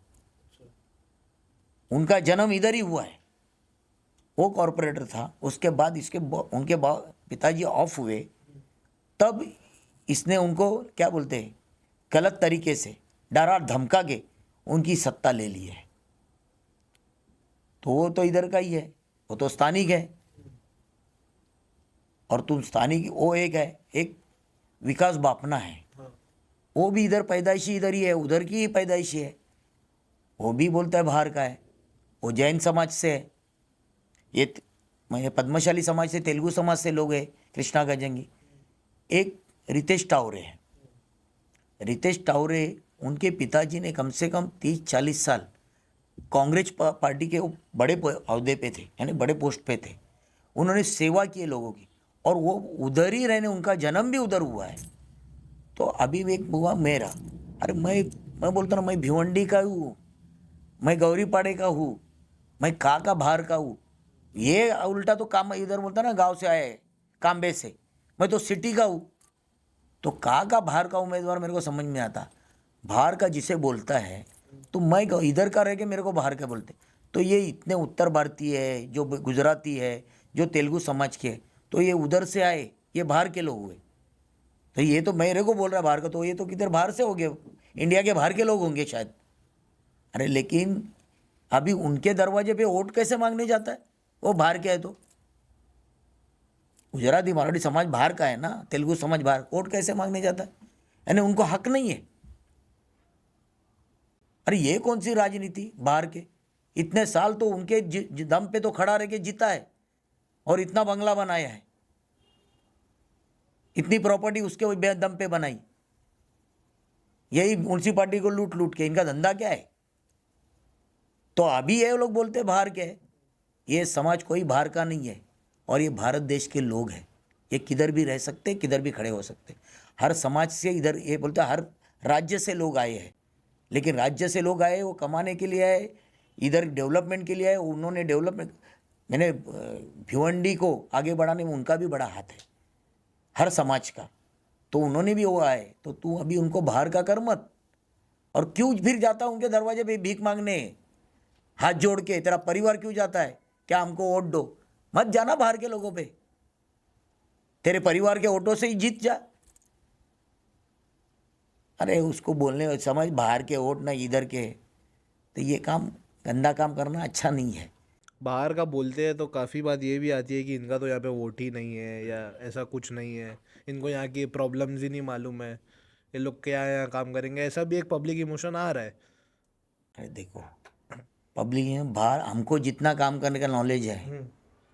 उनका जन्म इधर ही हुआ है, वो कॉरपोरेटर था। उसके बाद उनके पिताजी ऑफ हुए, तब इसने उनको क्या बोलते हैं, गलत तरीके से डरा धमका के उनकी सत्ता ले ली है। तो वो तो इधर का ही है, वो तो स्थानिक है। और तुम स्थानिक, वो एक है, एक विकास बापना है, वो भी इधर पैदाइशी इधर ही है, उधर की ही पैदाइशी है। वो भी बोलता है बाहर का है, वो जैन समाज से है। मैं पद्मशाली समाज से, तेलुगु समाज से लोग है कृष्णा गाजंगी। एक रितेश टावरे है। रितेश टावरे, उनके पिताजी ने कम से कम 30-40 साल कांग्रेस पार्टी के बड़े अहदे पे थे, यानी बड़े पोस्ट पे थे। उन्होंने सेवा की है लोगों की, और वो उधर ही रहने, उनका जन्म भी उधर हुआ है। तो अभी एक हुआ मेरा, अरे मैं बोलता ना, मैं भिवंडी का हूँ, मैं गौरीपाड़े का हूँ, मैं का बाहर का हूँ। ये उल्टा तो काम इधर बोलता ना, गांव से आए कांबे से, मैं तो सिटी का हूँ। तो का बाहर का उम्मीदवार मेरे को समझ में आता। बाहर का जिसे बोलता है, तो मैं इधर का रह के मेरे को बाहर का बोलते। तो ये इतने उत्तर भारतीय है, जो गुजराती है, जो तेलुगु समाज के, तो ये उधर से आए, ये बाहर के लोग हुए। तो ये तो मेरे को बोल रहा है बाहर का, तो ये तो किधर बाहर से हो गए, इंडिया के बाहर के लोग होंगे शायद। अरे लेकिन अभी उनके दरवाजे पे वोट कैसे मांगने जाता है, वो बाहर के है। तो गुजराती मराठी समाज बाहर का है ना, तेलुगु समाज बाहर, वोट कैसे मांगने जाता है, यानी उनको हक नहीं है। अरे ये कौन सी राजनीति बाहर के, इतने साल तो उनके दम पे तो खड़ा रह के जीता है, और इतना बंगला बनाया है, इतनी प्रॉपर्टी उसके दम पे बनाई, यही म्यूनसिपालिटी को लूट लूट के, इनका धंधा क्या है। तो अभी ये लोग बोलते बाहर के है। ये समाज कोई बाहर का नहीं है, और ये भारत देश के लोग हैं। ये किधर भी रह सकते, किधर भी खड़े हो सकते। हर समाज से इधर, ये बोलते हर राज्य से लोग आए हैं, लेकिन राज्य से लोग आए वो कमाने के लिए आए, इधर डेवलपमेंट के लिए आए। उन्होंने डेवलपमेंट, मैंने भिवंडी को आगे बढ़ाने में उनका भी बड़ा हाथ है, हर समाज का। तो उन्होंने भी वो आए, तो तू अभी उनको बाहर का कर मत। और क्यों फिर जाता उनके दरवाजे पे भीख मांगने, हाथ जोड़ के? तेरा परिवार क्यों जाता है, क्या हमको वोट दो? मत जाना बाहर के लोगों पे, तेरे परिवार के वोटों से ही जीत जा। अरे उसको बोलने समझ, बाहर के वोट ना इधर के, तो ये काम, गंदा काम करना अच्छा नहीं है। बाहर का बोलते हैं तो काफ़ी बात ये भी आती है कि इनका तो यहाँ पे वोट ही नहीं है, या ऐसा कुछ नहीं है, इनको यहाँ की प्रॉब्लम्स ही नहीं मालूम है, ये लोग क्या यहाँ काम करेंगे, ऐसा भी एक पब्लिक इमोशन आ रहा है। अरे देखो, पब्लिक में बाहर हमको जितना काम करने का नॉलेज है,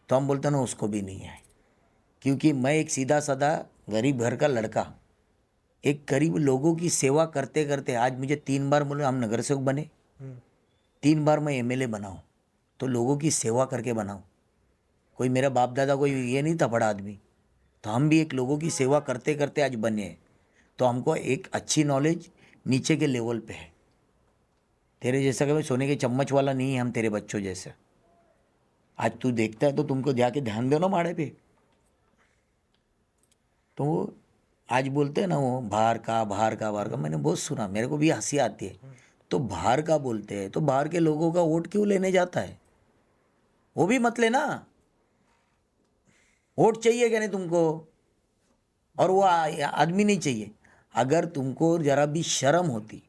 तो हम बोलते हैं ना उसको भी नहीं है। क्योंकि मैं एक सीधा साधा गरीब घर का लड़का, एक गरीब लोगों की सेवा करते करते आज मुझे 3 बार बोले हम नगर सेवक बने, 3 बार मैं एमएलए बनाऊँ, तो लोगों की सेवा करके बनाऊँ। कोई मेरा बाप दादा कोई ये नहीं था बड़ा आदमी, तो हम भी एक लोगों की सेवा करते करते आज बने हैं। तो हमको एक अच्छी नॉलेज नीचे के लेवल पे है। तेरे जैसा कि सोने के चम्मच वाला नहीं है हम, तेरे बच्चों जैसे। आज तू देखता है तो तुमको जाके ध्यान दो ना माड़े पे। तो वो आज बोलते हैं ना, वो बाहर का बाहर का बाहर का, मैंने बहुत सुना, मेरे को भी हंसी आती है। तो बाहर का बोलते हैं, तो बाहर के लोगों का वोट क्यों लेने जाता है? वो भी मत लेना। वोट चाहिए क्या नहीं तुमको? और वो आदमी नहीं चाहिए। अगर तुमको जरा भी शर्म होती,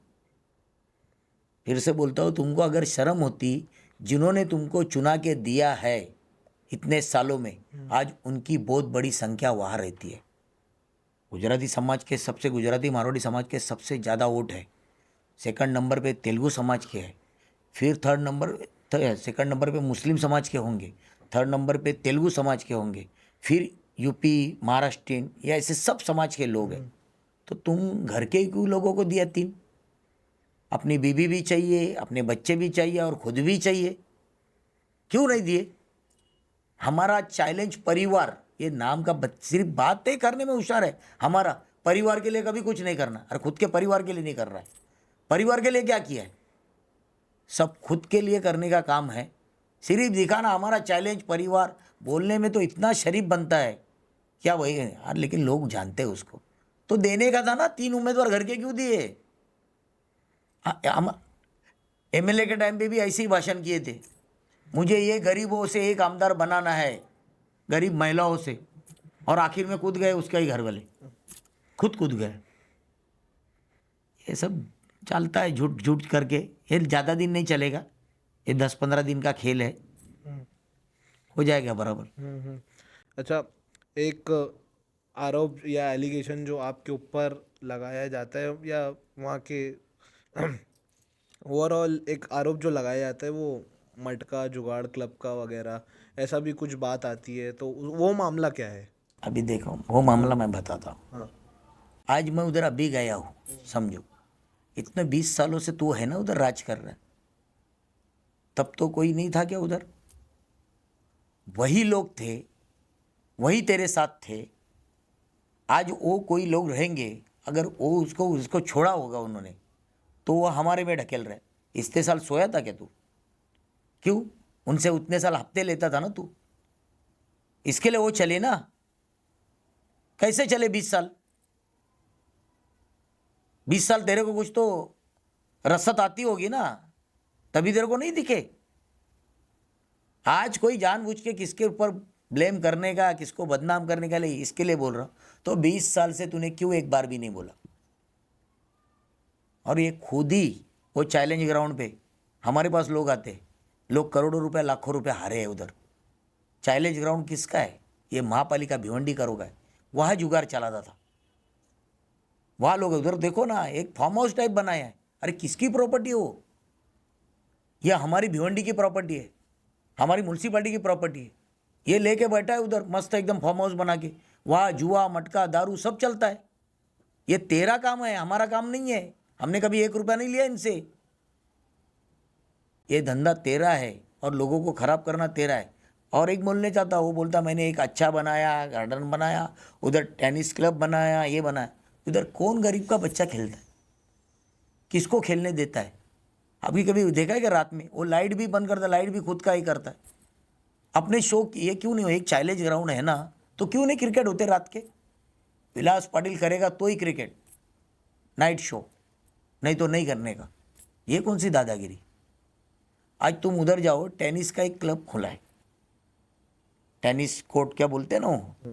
फिर से बोलता हूँ, तुमको अगर शर्म होती, जिन्होंने तुमको चुना के दिया है इतने सालों में, आज उनकी बहुत बड़ी संख्या वहाँ रहती है। गुजराती समाज के सबसे, गुजराती मारवाड़ी समाज के सबसे ज़्यादा वोट है। सेकंड नंबर पे तेलुगु समाज के है, फिर सेकंड नंबर पे मुस्लिम समाज के होंगे, थर्ड नंबर पे तेलुगु समाज के होंगे, फिर यूपी महाराष्ट्रियन या ऐसे सब समाज के लोग हैं, तो तुम घर के क्यों लोगों को दिया 3? अपनी बीवी भी चाहिए, अपने बच्चे भी चाहिए और खुद भी चाहिए, क्यों नहीं दिए? हमारा चैलेंज परिवार, ये नाम का सिर्फ बातें करने में होशियार है। हमारा परिवार के लिए कभी कुछ नहीं करना, और खुद के परिवार के लिए नहीं कर रहा है। परिवार के लिए क्या किया है? सब खुद के लिए करने का काम है, सिर्फ दिखाना हमारा चैलेंज परिवार। बोलने में तो इतना शरीफ बनता है क्या वही है यार, लेकिन लोग जानते हैं उसको। तो देने का था ना, 3 उम्मीदवार घर के क्यों दिए? हम एमएलए के टाइम पे भी ऐसे ही भाषण किए थे, मुझे ये गरीबों से एक आमदार बनाना है, गरीब महिलाओं से, और आखिर में कूद गए उसके ही घर वाले, खुद कूद गए। ये सब चलता है झूठ झूठ करके, ये ज़्यादा दिन नहीं चलेगा, ये 10-15 दिन का खेल है, हो जाएगा बराबर। अच्छा, एक आरोप या एलिगेशन जो आपके ऊपर लगाया जाता है, या वहाँ के ओवरऑल एक आरोप जो लगाया जाता है वो मटका जुगाड़ क्लब का वगैरह, ऐसा भी कुछ बात आती है, तो वो मामला क्या है? अभी देखो वो मामला मैं बताता हूँ। हाँ। आज मैं उधर अभी गया हूँ, समझो इतने 20 सालों से तू है ना उधर राज कर रहा है, तब तो कोई नहीं था क्या उधर? वही लोग थे, वही तेरे साथ थे। आज वो कोई लोग रहेंगे, अगर वो उसको छोड़ा होगा उन्होंने, तो वो हमारे में ढकेल रहे। इतने साल सोया था क्या तू? क्यों? उनसे उतने साल हफ्ते लेता था ना तू, इसके लिए वो चले ना। कैसे चले 20 साल? 20 साल तेरे को कुछ तो रसत आती होगी ना, तभी तेरे को नहीं दिखे। आज कोई जानबूझ के किसके ऊपर ब्लेम करने का, किसको बदनाम करने का लिए, इसके लिए बोल रहा हूं। तो 20 साल से तूने क्यों एक बार भी नहीं बोला? और ये खुद ही वो चैलेंज ग्राउंड पे हमारे पास लोग आते, लोग करोड़ों रुपए लाखों रुपए हारे हैं उधर। चैलेंज ग्राउंड किसका है? ये महापालिका भिवंडी का होगा, वहाँ जुगाड़ चलाता था। वहाँ लोग उधर देखो ना, एक फार्म हाउस टाइप बनाया है। अरे किसकी प्रॉपर्टी है वो? यह हमारी भिवंडी की प्रॉपर्टी है, हमारी म्यूनसिपालिटी की प्रॉपर्टी है। ये लेके बैठा है उधर मस्त एकदम फार्म हाउस बना के, वहाँ जुआ मटका दारू सब चलता है। ये तेरा काम है, हमारा काम नहीं है। हमने कभी 1 रुपया नहीं लिया इनसे। ये धंधा तेरा है और लोगों को खराब करना तेरा है। और एक बोलने चाहता, वो बोलता मैंने एक अच्छा बनाया, गार्डन बनाया, उधर टेनिस क्लब बनाया, ये बनाया। उधर कौन गरीब का बच्चा खेलता है? किसको खेलने देता है? अभी कभी देखा है कि रात में वो लाइट भी बंद करता, लाइट भी खुद का ही करता है अपने शौक। ये क्यों नहीं हो? एक चैलेंज ग्राउंड है ना, तो क्यों नहीं क्रिकेट होते रात के? विलास पाटिल करेगा तो ही क्रिकेट, नाइट शो, नहीं तो नहीं करने का। ये कौन सी दादागिरी? आज तुम उधर जाओ, टेनिस का एक क्लब खुला है, टेनिस कोर्ट क्या बोलते हैं ना,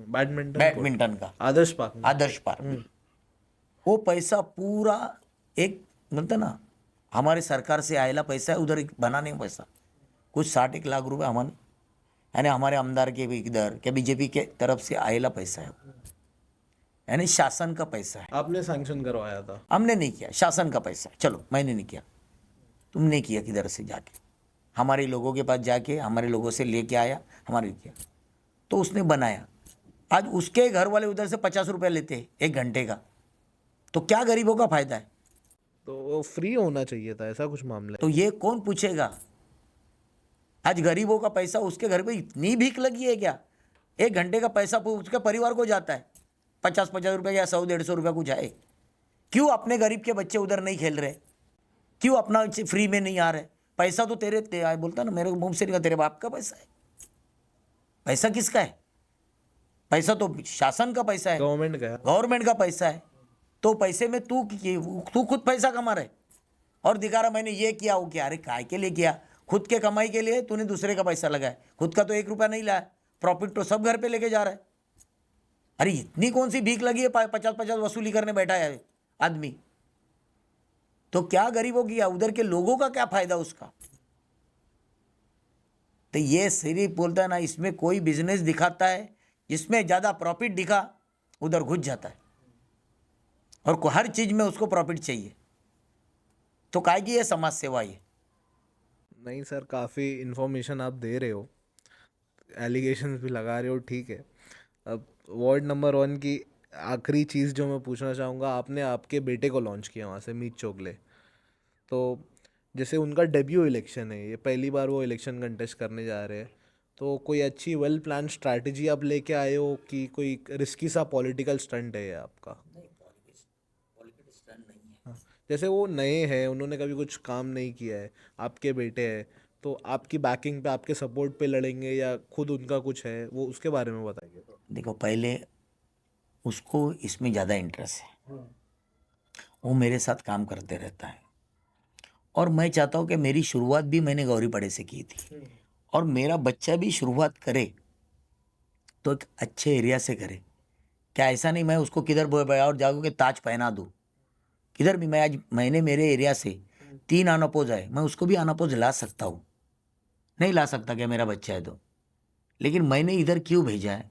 बैडमिंटन का, आदर्श पार्क। आदर्श पार्क। वो पैसा पूरा एक बोलते ना, हमारे सरकार से आएला पैसा है उधर एक बनाने में पैसा, कुछ 60 लाख रुपए हमारे, यानी हमारे आमदार के भी इधर के बीजेपी के तरफ से आएला पैसा है, यानी शासन का पैसा है। आपने सैंक्शन करवाया था? हमने नहीं किया, शासन का पैसा है। चलो मैंने नहीं किया, तुमने किया किधर से जाके, हमारे लोगों के पास जाके हमारे लोगों से लेके आया, हमारे किया, तो उसने बनाया। आज उसके घर वाले उधर से 50 रुपये लेते हैं 1 घंटे का, तो क्या गरीबों का फायदा है? तो वो फ्री होना चाहिए था, ऐसा कुछ मामला तो ये कौन पूछेगा? आज गरीबों का पैसा उसके घर पे इतनी भीख लगी है क्या? 1 घंटे का पैसा उसके परिवार को जाता है 50-50 रुपये या 100-150 रुपये कुछ आए। क्यों अपने गरीब के बच्चे उधर नहीं खेल रहे? क्यों अपना फ्री में नहीं आ रहे? पैसा तो तेरे बोलता ना, मेरे मुंह से नहीं, तेरे बाप का पैसा है। पैसा किसका है? पैसा तो शासन का पैसा है, गवर्नमेंट का पैसा है। तो पैसे में तू खुद पैसा कमा रहे और दिखा रहा मैंने ये किया वो किया। अरे काय के लिए किया? खुद के कमाई के लिए तूने दूसरे का पैसा लगाया, खुद का तो 1 रुपया नहीं लाया, प्रॉफिट तो सब घर पे लेके जा रहा है। अरे इतनी कौन सी भीख लगी है? 50-50 वसूली करने बैठा है आदमी। तो क्या गरीबों की, उधर के लोगों का क्या फायदा उसका? तो ये सिर्फ बोलता है ना, इसमें कोई बिजनेस दिखाता है, जिसमें ज़्यादा प्रॉफिट दिखा उधर घुस जाता है, और हर चीज़ में उसको प्रॉफिट चाहिए। तो काहे की ये समाज सेवा ये? नहीं सर, काफ़ी इन्फॉर्मेशन आप दे रहे हो, एलिगेशंस भी लगा रहे हो, ठीक है, अब वार्ड नंबर 1 की आखिरी चीज़ जो मैं पूछना चाहूँगा, आपने आपके बेटे को लॉन्च किया वहाँ से, मीत चोगले। तो जैसे उनका डेब्यू इलेक्शन है, ये पहली बार वो इलेक्शन कंटेस्ट करने जा रहे हैं, तो कोई अच्छी वेल प्लान स्ट्रैटेजी आप लेके आए हो कि कोई रिस्की सा पॉलिटिकल स्टंट है ये आपका? नहीं, पॉलिटिक्स स्टंट नहीं है। हाँ, जैसे वो नए हैं, उन्होंने कभी कुछ काम नहीं किया है, आपके बेटे हैं, तो आपकी बैकिंग पे, आपके सपोर्ट पे लड़ेंगे या खुद उनका कुछ है, वो उसके बारे में बताइए। देखो, पहले उसको इसमें ज़्यादा इंटरेस्ट है, वो मेरे साथ काम करते रहता है, और मैं चाहता हूँ कि मेरी शुरुआत भी मैंने गौरीपड़े से की थी, और मेरा बच्चा भी शुरुआत करे तो एक अच्छे एरिया से करे। क्या ऐसा नहीं मैं उसको किधर और जागो के ताज पहना दूँ, किधर भी मैं आज मैंने मेरे एरिया से 3 अनअपोज आए, मैं उसको भी अनअपोज ला सकता हूँ, नहीं ला सकता क्या मेरा बच्चा है तो? लेकिन मैंने इधर क्यों भेजा है?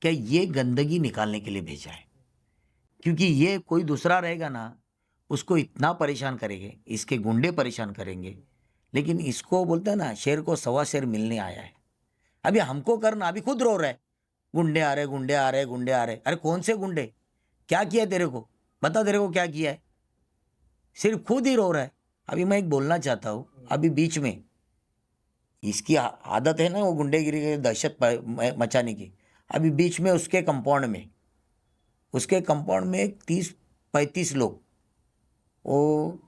क्या ये गंदगी निकालने के लिए भेजा है, क्योंकि ये कोई दूसरा रहेगा ना, उसको इतना परेशान करेंगे, इसके गुंडे परेशान करेंगे, लेकिन इसको बोलते हैं ना, शेर को सवा शेर मिलने आया है। अभी हमको करना, अभी खुद रो रहा है, गुंडे आ रहे, गुंडे आ रहे, गुंडे आ रहे। अरे कौन से गुंडे? क्या किया तेरे को? बता तेरे को क्या किया है? सिर्फ खुद ही रो रहा है। अभी मैं एक बोलना चाहता हूँ, अभी बीच में इसकी आदत है ना वो गुंडेगिरी की दहशत मचाने की। अभी बीच में उसके कंपाउंड में 30-35 लोग, वो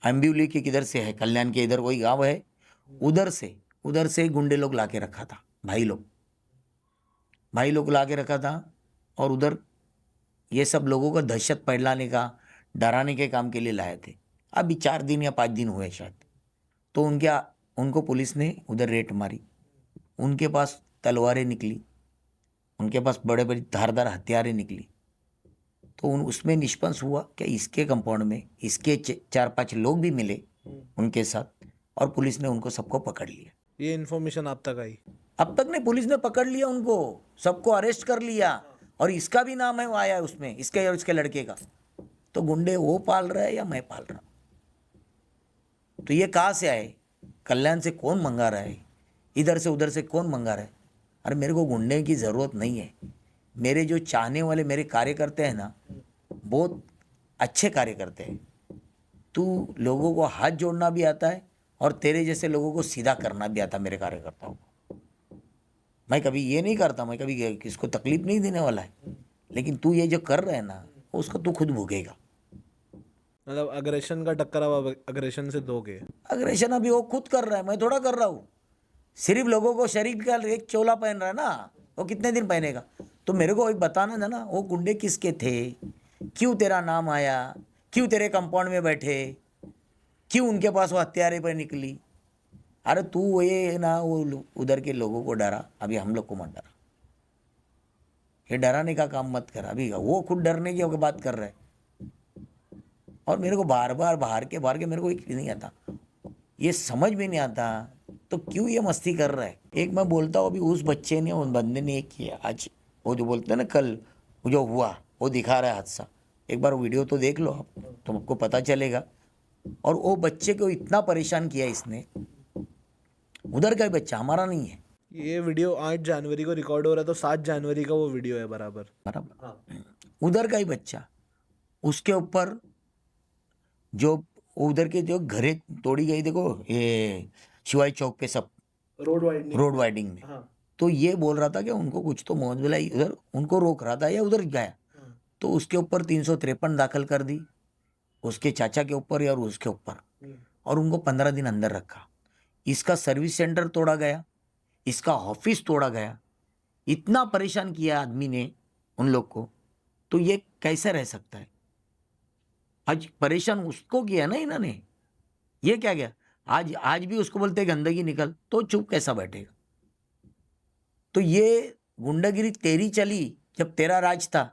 अम्बिवली के किधर से है, कल्याण के इधर कोई गांव है, उधर से गुंडे लोग ला के रखा था, भाई लोग ला के रखा था, और उधर ये सब लोगों को दहशत फैलाने का, डराने के काम के लिए लाए थे। अभी 4 दिन या 5 दिन हुए शायद, तो उनको पुलिस ने उधर रेड मारी, उनके पास तलवारें निकली, उनके पास बड़े बड़े धारदार हथियारें निकली। तो उसमें निष्पन्न हुआ कि इसके कंपाउंड में इसके 4-5 लोग भी मिले उनके साथ, और पुलिस ने उनको सबको पकड़ लिया। ये इन्फॉर्मेशन आप तक आई? अब तक नहीं, पुलिस ने पकड़ लिया उनको, सबको अरेस्ट कर लिया, और इसका भी नाम है वो आया है उसमें, इसके और इसके लड़के का। तो गुंडे वो पाल रहा है या मैं पाल रहा हूँ? तो ये कहाँ से आए? कल्याण से कौन मंगा रहा है? इधर से उधर से कौन मंगा रहा है? अरे मेरे को गुंडे की ज़रूरत नहीं है। मेरे जो चाहने वाले मेरे कार्यकर्ते हैं ना, बहुत अच्छे कार्य करते हैं। तू लोगों को हाथ जोड़ना भी आता है, और तेरे जैसे लोगों को सीधा करना भी आता है मेरे कार्यकर्ताओं को। मैं कभी ये नहीं करता, मैं कभी किसको तकलीफ नहीं देने वाला है, लेकिन तू ये जो कर रहा है ना, उसको तू खुद भोगेगा। मतलब अग्रेशन का टक्कर अब अग्रेशन से दोगे? अग्रेशन अभी वो खुद कर रहा है, मैं थोड़ा कर रहा हूँ। सिर्फ लोगों को शरीफ का एक चोला पहन रहा है ना, वो कितने दिन पहनेगा? तो मेरे को एक बताना था ना, वो गुंडे किसके थे, क्यों तेरा नाम आया, क्यों तेरे कंपाउंड में बैठे, क्यों उनके पास वो हथियारे पर निकली? अरे तू ये ना वो उधर के लोगों को डरा, अभी हम लोग को मत डरा। ये डराने का काम मत कर। अभी वो खुद डरने की बात कर रहा है, और मेरे को बार बार के मेरे को एक नहीं आता, ये समझ में नहीं आता, तो क्यों ये मस्ती कर रहा है? एक मैं बोलता हूँ, अभी उस बच्चे ने, उस बंदे ने एक किया आज, वो जो बोलते हैं ना कल वो जो हुआ, वो दिखा रहा है हादसा। एक बार वीडियो तो देख लो आप, तो आपको पता चलेगा। और वो बच्चे को इतना परेशान किया इसने, उधर का ही बच्चा, हमारा नहीं है। ये वीडियो 8 जनवरी को रिकॉर्ड हो रहा है, तो 7 जनवरी का वो वीडियो है बराबर। बराबर, उधर का ही बच्चा, उसके ऊपर जो उधर के जो घरे तोड़ी गई, देखो ये शिवाजी चौक पे सब रोड वाइडिंग में। तो ये बोल रहा था कि उनको कुछ तो मौत मिलाई, उधर उनको रोक रहा था या उधर गया, तो उसके ऊपर 353 दाखिल कर दी, उसके चाचा के ऊपर और उसके ऊपर, और उनको 15 दिन अंदर रखा। इसका सर्विस सेंटर तोड़ा गया, इसका ऑफिस तोड़ा गया, इतना परेशान किया आदमी ने उन लोग को, तो ये कैसे रह सकता है? आज परेशान उसको किया ना इन्होंने, ये क्या गया? आज भी उसको बोलते गंदगी निकल, तो चुप कैसा बैठेगा? तो ये गुंडागिरी तेरी चली जब तेरा राज था,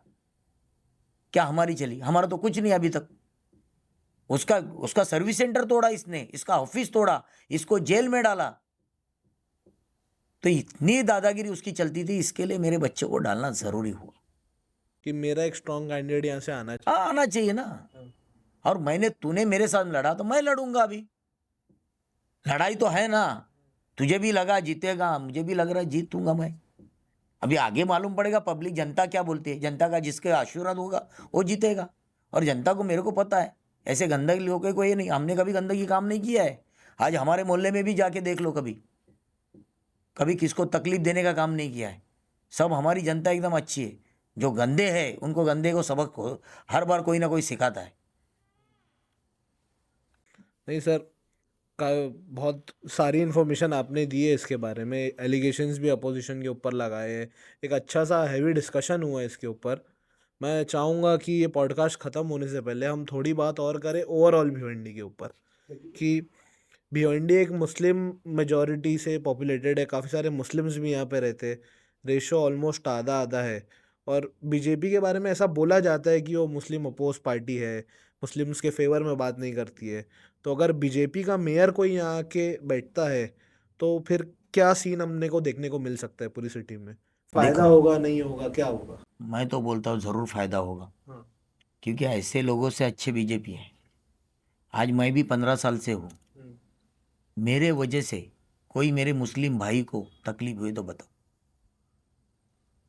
क्या हमारी चली? हमारा तो कुछ नहीं अभी तक। उसका सर्विस सेंटर तोड़ा इसने, इसका ऑफिस तोड़ा, इसको जेल में डाला। तो इतनी दादागिरी उसकी चलती थी, इसके लिए मेरे बच्चे को डालना जरूरी हुआ कि मेरा एक स्ट्रॉन्ग कैंडिडेट यहाँ से आना चाहिए। आना चाहिए ना। और तूने मेरे साथ लड़ा, तो मैं लड़ूंगा। अभी लड़ाई तो है ना, तुझे भी लगा जीतेगा, मुझे भी लग रहा है जीतूंगा मैं। अभी आगे मालूम पड़ेगा पब्लिक जनता क्या बोलती है। जनता का जिसके आशीर्वाद होगा वो जीतेगा। और जनता को मेरे को पता है ऐसे गंदगी लोगों को ये नहीं, हमने कभी गंदगी काम नहीं किया है। आज हमारे मोहल्ले में भी जाके देख लो, कभी कभी किसको तकलीफ देने का काम नहीं किया है। सब हमारी जनता एकदम अच्छी है। जो गंदे हैं उनको गंदे को सबक को हर बार कोई ना कोई सिखाता है। नहीं सर, का बहुत सारी इन्फॉर्मेशन आपने दी है इसके बारे में, एलिगेशंस भी अपोजिशन के ऊपर लगाए हैं, एक अच्छा सा हैवी डिस्कशन हुआ है इसके ऊपर। मैं चाहूँगा कि ये पॉडकास्ट ख़त्म होने से पहले हम थोड़ी बात और करें ओवरऑल भिवंडी के ऊपर, कि भिवंडी एक मुस्लिम मेजॉरिटी से पॉपुलेटेड है, काफ़ी सारे मुस्लिम्स भी यहाँ पे रहते हैं, रेशो ऑलमोस्ट आधा आधा है। और बीजेपी के बारे में ऐसा बोला जाता है कि वो मुस्लिम अपोज पार्टी है, मुस्लिम्स के फेवर में बात नहीं करती है। तो अगर बीजेपी का मेयर कोई यहाँ आके बैठता है तो फिर क्या सीन हमने को देखने को मिल सकता है पूरी सिटी में? फायदा देखो, होगा, नहीं होगा, क्या होगा? मैं तो बोलता हूँ ज़रूर फायदा होगा, हाँ। क्योंकि ऐसे लोगों से अच्छे बीजेपी है। आज मैं भी 15 साल से हूँ, मेरे वजह से कोई मेरे मुस्लिम भाई को तकलीफ हुई तो बताओ।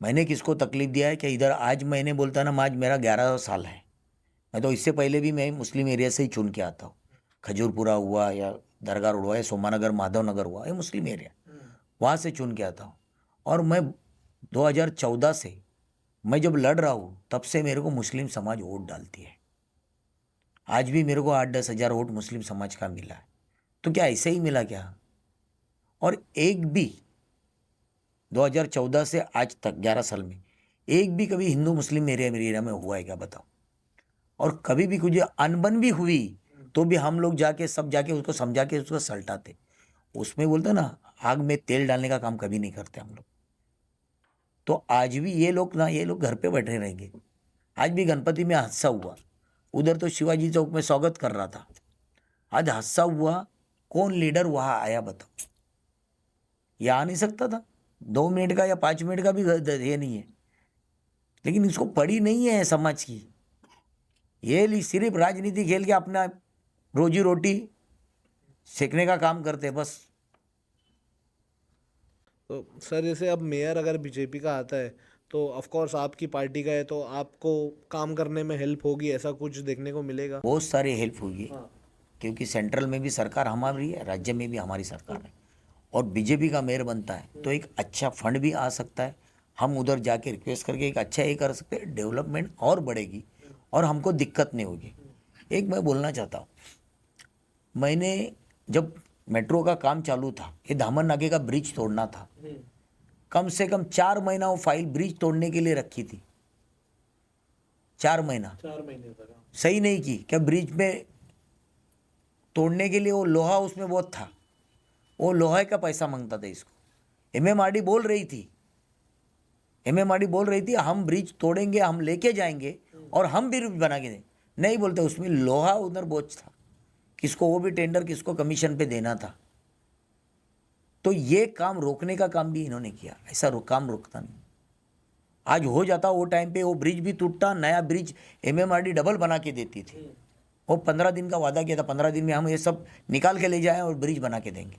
मैंने किसको तकलीफ दिया है कि इधर आज मैंने बोलता ना, आज मेरा 11 साल है। मैं तो इससे पहले भी मैं मुस्लिम एरिया से ही चुन के आता हूँ। खजूरपुरा हुआ या दरगाह रोड हुआ या सोमानगर माधव नगर हुआ, ये मुस्लिम एरिया, वहाँ से चुन के आता हूँ। और मैं 2014 से मैं जब लड़ रहा हूँ तब से मेरे को मुस्लिम समाज वोट डालती है। आज भी मेरे को 8-10 हज़ार वोट मुस्लिम समाज का मिला है। तो क्या ऐसे ही मिला क्या? और एक भी 2014 से आज तक 11 साल में एक भी कभी हिंदू मुस्लिम मेरे एरिया में हुआ है क्या बताओ? और कभी भी कुछ अनबन भी हुई तो भी हम लोग जाके सब जाके उसको समझा के उसको सलटाते। उसमें बोलते ना, आग में तेल डालने का काम कभी नहीं करते हम लोग। तो आज भी ये लोग घर पे बैठे रहेंगे। आज भी गणपति में हादसा हुआ, उधर तो शिवाजी चौक में स्वागत कर रहा था, आज हादसा हुआ, कौन लीडर वहाँ आया बताओ? ये आ नहीं सकता था। 2 मिनट का या 5 मिनट का भी ये नहीं है। लेकिन इसको पड़ी नहीं है समाज की, ये सिर्फ राजनीति खेल के अपना रोजी रोटी सेकने का काम करते हैं बस। तो सर जैसे अब मेयर अगर बीजेपी का आता है तो ऑफ कोर्स आपकी पार्टी का है, तो आपको काम करने में हेल्प होगी, ऐसा कुछ देखने को मिलेगा? बहुत सारी हेल्प हुई है, हाँ। क्योंकि सेंट्रल में भी सरकार हमारी है, राज्य में भी हमारी सरकार है। और बीजेपी का मेयर बनता है तो एक अच्छा फंड भी आ सकता है। हम उधर जाके रिक्वेस्ट करके एक अच्छा ये कर सकते हैं, डेवलपमेंट और बढ़ेगी और हमको दिक्कत नहीं होगी। एक मैं बोलना चाहता हूँ, मैंने जब मेट्रो का काम चालू था, ये दामन नाके का ब्रिज तोड़ना था, कम से कम 4 महीना वो फाइल ब्रिज तोड़ने के लिए रखी थी। 4 महीना 4 महीने तक? सही नहीं की क्या? ब्रिज में तोड़ने के लिए वो लोहा उसमें बहुत था, वो लोहे का पैसा मांगता था इसको। एमएमआरडी बोल रही थी, हम ब्रिज तोड़ेंगे, हम लेके जाएंगे और हम ब्रिज बना के देंगे। नहीं बोलते, उसमें लोहा उधर बोझ था, किसको वो भी टेंडर किसको कमीशन पे देना था। तो ये काम रोकने का काम भी इन्होंने किया, ऐसा काम रोकता नहीं। आज हो जाता वो टाइम पे वो ब्रिज भी टूटता, नया ब्रिज एमएमआरडी डबल बना के देती थी। वो 15 दिन का वादा किया था, 15 दिन में हम ये सब निकाल के ले जाएं और ब्रिज बना के देंगे।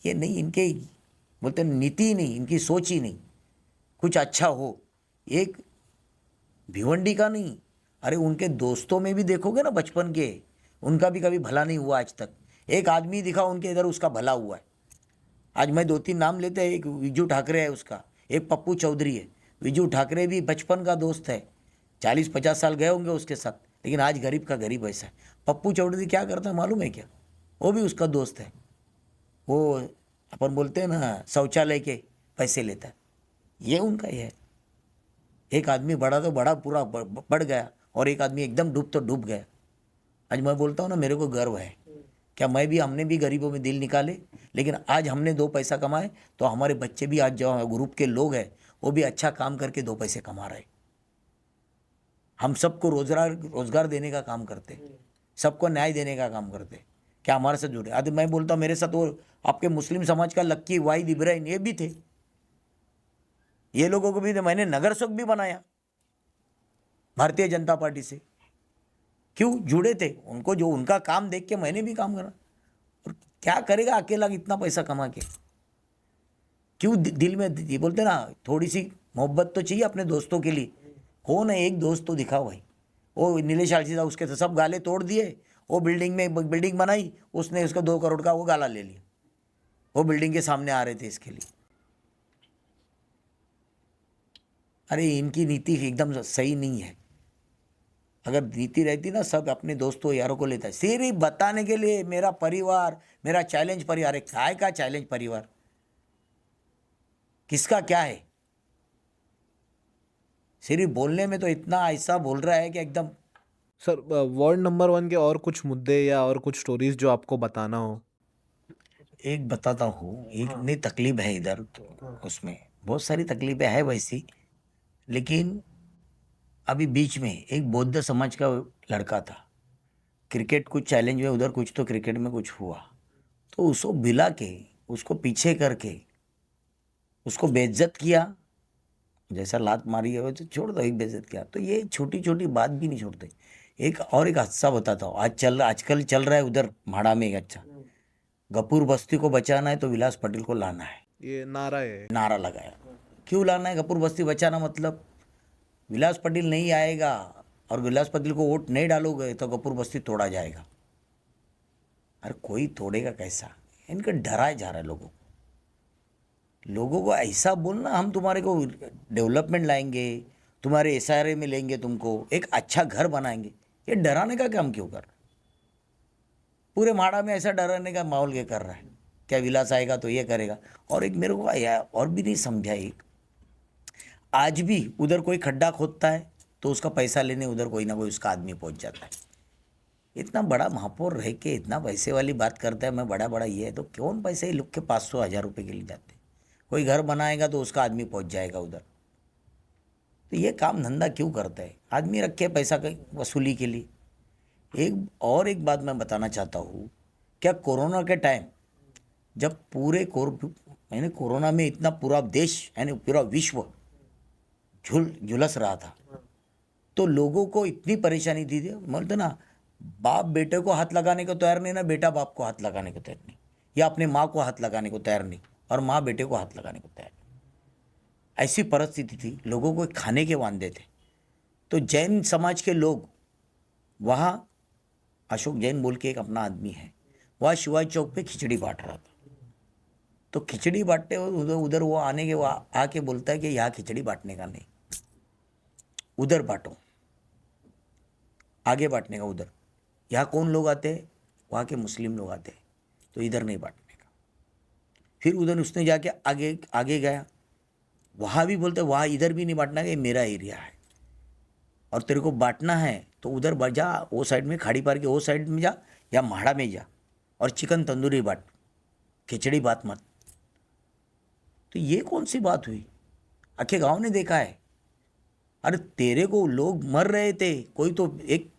ये नहीं, इनके बोलते नीति ही नहीं, इनकी सोच ही नहीं कुछ अच्छा हो। एक भिवंडी का नहीं, अरे उनके दोस्तों में भी देखोगे ना बचपन के, उनका भी कभी भला नहीं हुआ आज तक। एक आदमी दिखा उनके इधर उसका भला हुआ है। आज मैं 2-3 नाम लेते हैं, एक विजू ठाकरे है उसका, एक पप्पू चौधरी है। विजू ठाकरे भी बचपन का दोस्त है, 40-50 साल गए होंगे उसके साथ, लेकिन आज गरीब का गरीब ऐसा है। पप्पू चौधरी क्या करता है मालूम है क्या? वो भी उसका दोस्त है। वो अपन बोलते हैं ना शौचालय के पैसे लेता है, ये उनका ही है। एक आदमी बड़ा तो बड़ा पूरा बढ़ गया और एक आदमी एकदम डूब तो डूब गया। आज मैं बोलता हूँ ना, मेरे को गर्व है क्या हमने भी गरीबों में दिल निकाले, लेकिन आज हमने 2 पैसा कमाए तो हमारे बच्चे भी आज जो ग्रुप के लोग हैं वो भी अच्छा काम करके 2 पैसे कमा रहे। हम सबको रोजगार देने का काम करते, सबको न्याय देने का काम करते। क्या हमारे साथ जुड़े? आज मैं बोलता हूँ मेरे साथ वो आपके मुस्लिम समाज का लक्की, वाहिद, इब्राहिम ये भी थे। ये लोगों को भी मैंने नगर सेवक भी बनाया भारतीय जनता पार्टी से। क्यों जुड़े थे? उनको जो उनका काम देख के मैंने भी काम करा। और क्या करेगा अकेला इतना पैसा कमा के? क्यों दिल में ये बोलते ना, थोड़ी सी मोहब्बत तो चाहिए अपने दोस्तों के लिए। कौन है एक दोस्त तो दिखाओ भाई। वो नीलेश आलसी था, उसके तो सब गाले तोड़ दिए। वो बिल्डिंग बनाई, उसने उसका 2 करोड़ का वो गाला ले लिया। वो बिल्डिंग के सामने आ रहे थे इसके लिए। अरे इनकी नीति एकदम सही नहीं है। अगर नीति रहती ना, सब अपने दोस्तों यारों को लेता है, सिर्फ बताने के लिए मेरा परिवार, मेरा चैलेंज परिवार है। काय का चैलेंज परिवार, किसका क्या है? सिर्फ बोलने में तो इतना ऐसा बोल रहा है कि एकदम। सर वार्ड नंबर 1 के और कुछ मुद्दे या और कुछ स्टोरीज जो आपको बताना हो? एक बताता हूँ, एक नई तकलीफ है इधर तो, उसमें बहुत सारी तकलीफें है वैसी। लेकिन अभी बीच में एक बौद्ध समाज का लड़का था, क्रिकेट कुछ चैलेंज में उधर, कुछ तो क्रिकेट में कुछ हुआ, तो उसको बिला के, उसको पीछे करके उसको बेइज्जत किया। जैसा लात मारी है वैसे छोड़ दो, एक बेइज्जत किया। तो ये छोटी छोटी बात भी नहीं छोड़ते। एक हादसा बताता हूँ, आजकल चल रहा है उधर म्हाड़ा में एक अच्छा, गपूर बस्ती को बचाना है तो विलास पटेल को लाना है। ये नारा है। नारा लगाया। क्यों लाना है गपूर बस्ती बचाना? मतलब विलास पटेल नहीं आएगा और विलास पटेल को वोट नहीं डालोगे तो गपूर बस्ती तोड़ा जाएगा। अरे कोई तोड़ेगा कैसा? इनका डराया जा रहा है लोगों को ऐसा बोलना, हम तुम्हारे को डेवलपमेंट लाएंगे, तुम्हारे एसआरए में लेंगे, तुमको एक अच्छा घर बनाएंगे। ये डराने का काम क्यों कर रहा है? पूरे माड़ा में ऐसा डराने का माहौल क्या कर रहा है? क्या विलास आएगा तो ये करेगा? और एक मेरे को आया और भी नहीं समझा, एक आज भी उधर कोई खड्डा खोदता है तो उसका पैसा लेने उधर कोई ना कोई उसका आदमी पहुंच जाता है। इतना बड़ा महापौर रह के इतना पैसे वाली बात करता है, मैं बड़ा बड़ा ये है, तो कौन पैसे लोग के 500-1000 रुपये के लिए जाते? कोई घर बनाएगा तो उसका आदमी पहुंच जाएगा उधर। तो ये काम धंधा क्यों करता है आदमी? रखे पैसा की वसूली के लिए। एक बात मैं बताना चाहता हूँ, क्या कोरोना के टाइम जब मैंने कोरोना में इतना पूरा देश यानी पूरा विश्व झुलस रहा था, तो लोगों को इतनी परेशानी दी थी, बोलते ना, बाप बेटे को हाथ लगाने को तैयार नहीं ना, बेटा बाप को हाथ लगाने को तैयार नहीं, या अपने माँ को हाथ लगाने को तैयार नहीं, और माँ बेटे को हाथ लगाने को तैयार नहीं। ऐसी परिस्थिति थी, लोगों को खाने के वांदे थे। तो जैन समाज के लोग वहाँ, अशोक जैन बोल के एक अपना आदमी है, वहाँ शिवाजी चौक पे खिचड़ी बांट रहा था। तो खिचड़ी बांटते उधर उधर वो आने के आके बोलता है कि यहाँ खिचड़ी बांटने का नहीं, उधर बांटो, आगे बांटने का उधर। यहाँ कौन लोग आते हैं? वहाँ के मुस्लिम लोग आते हैं, तो इधर नहीं बांटने का। फिर उधर उसने जाके आगे आगे गया, वहाँ भी बोलते वहाँ इधर भी नहीं बांटना, ये मेरा एरिया है और तेरे को बांटना है तो उधर जा, वो साइड में खाड़ी पार के वो साइड में जा, या म्हाड़ा में जा, और चिकन तंदूरी बांट, खिचड़ी बात मत। तो ये कौन सी बात हुई? आखे गांव ने देखा है। अरे तेरे को लोग मर रहे थे, कोई तो एक,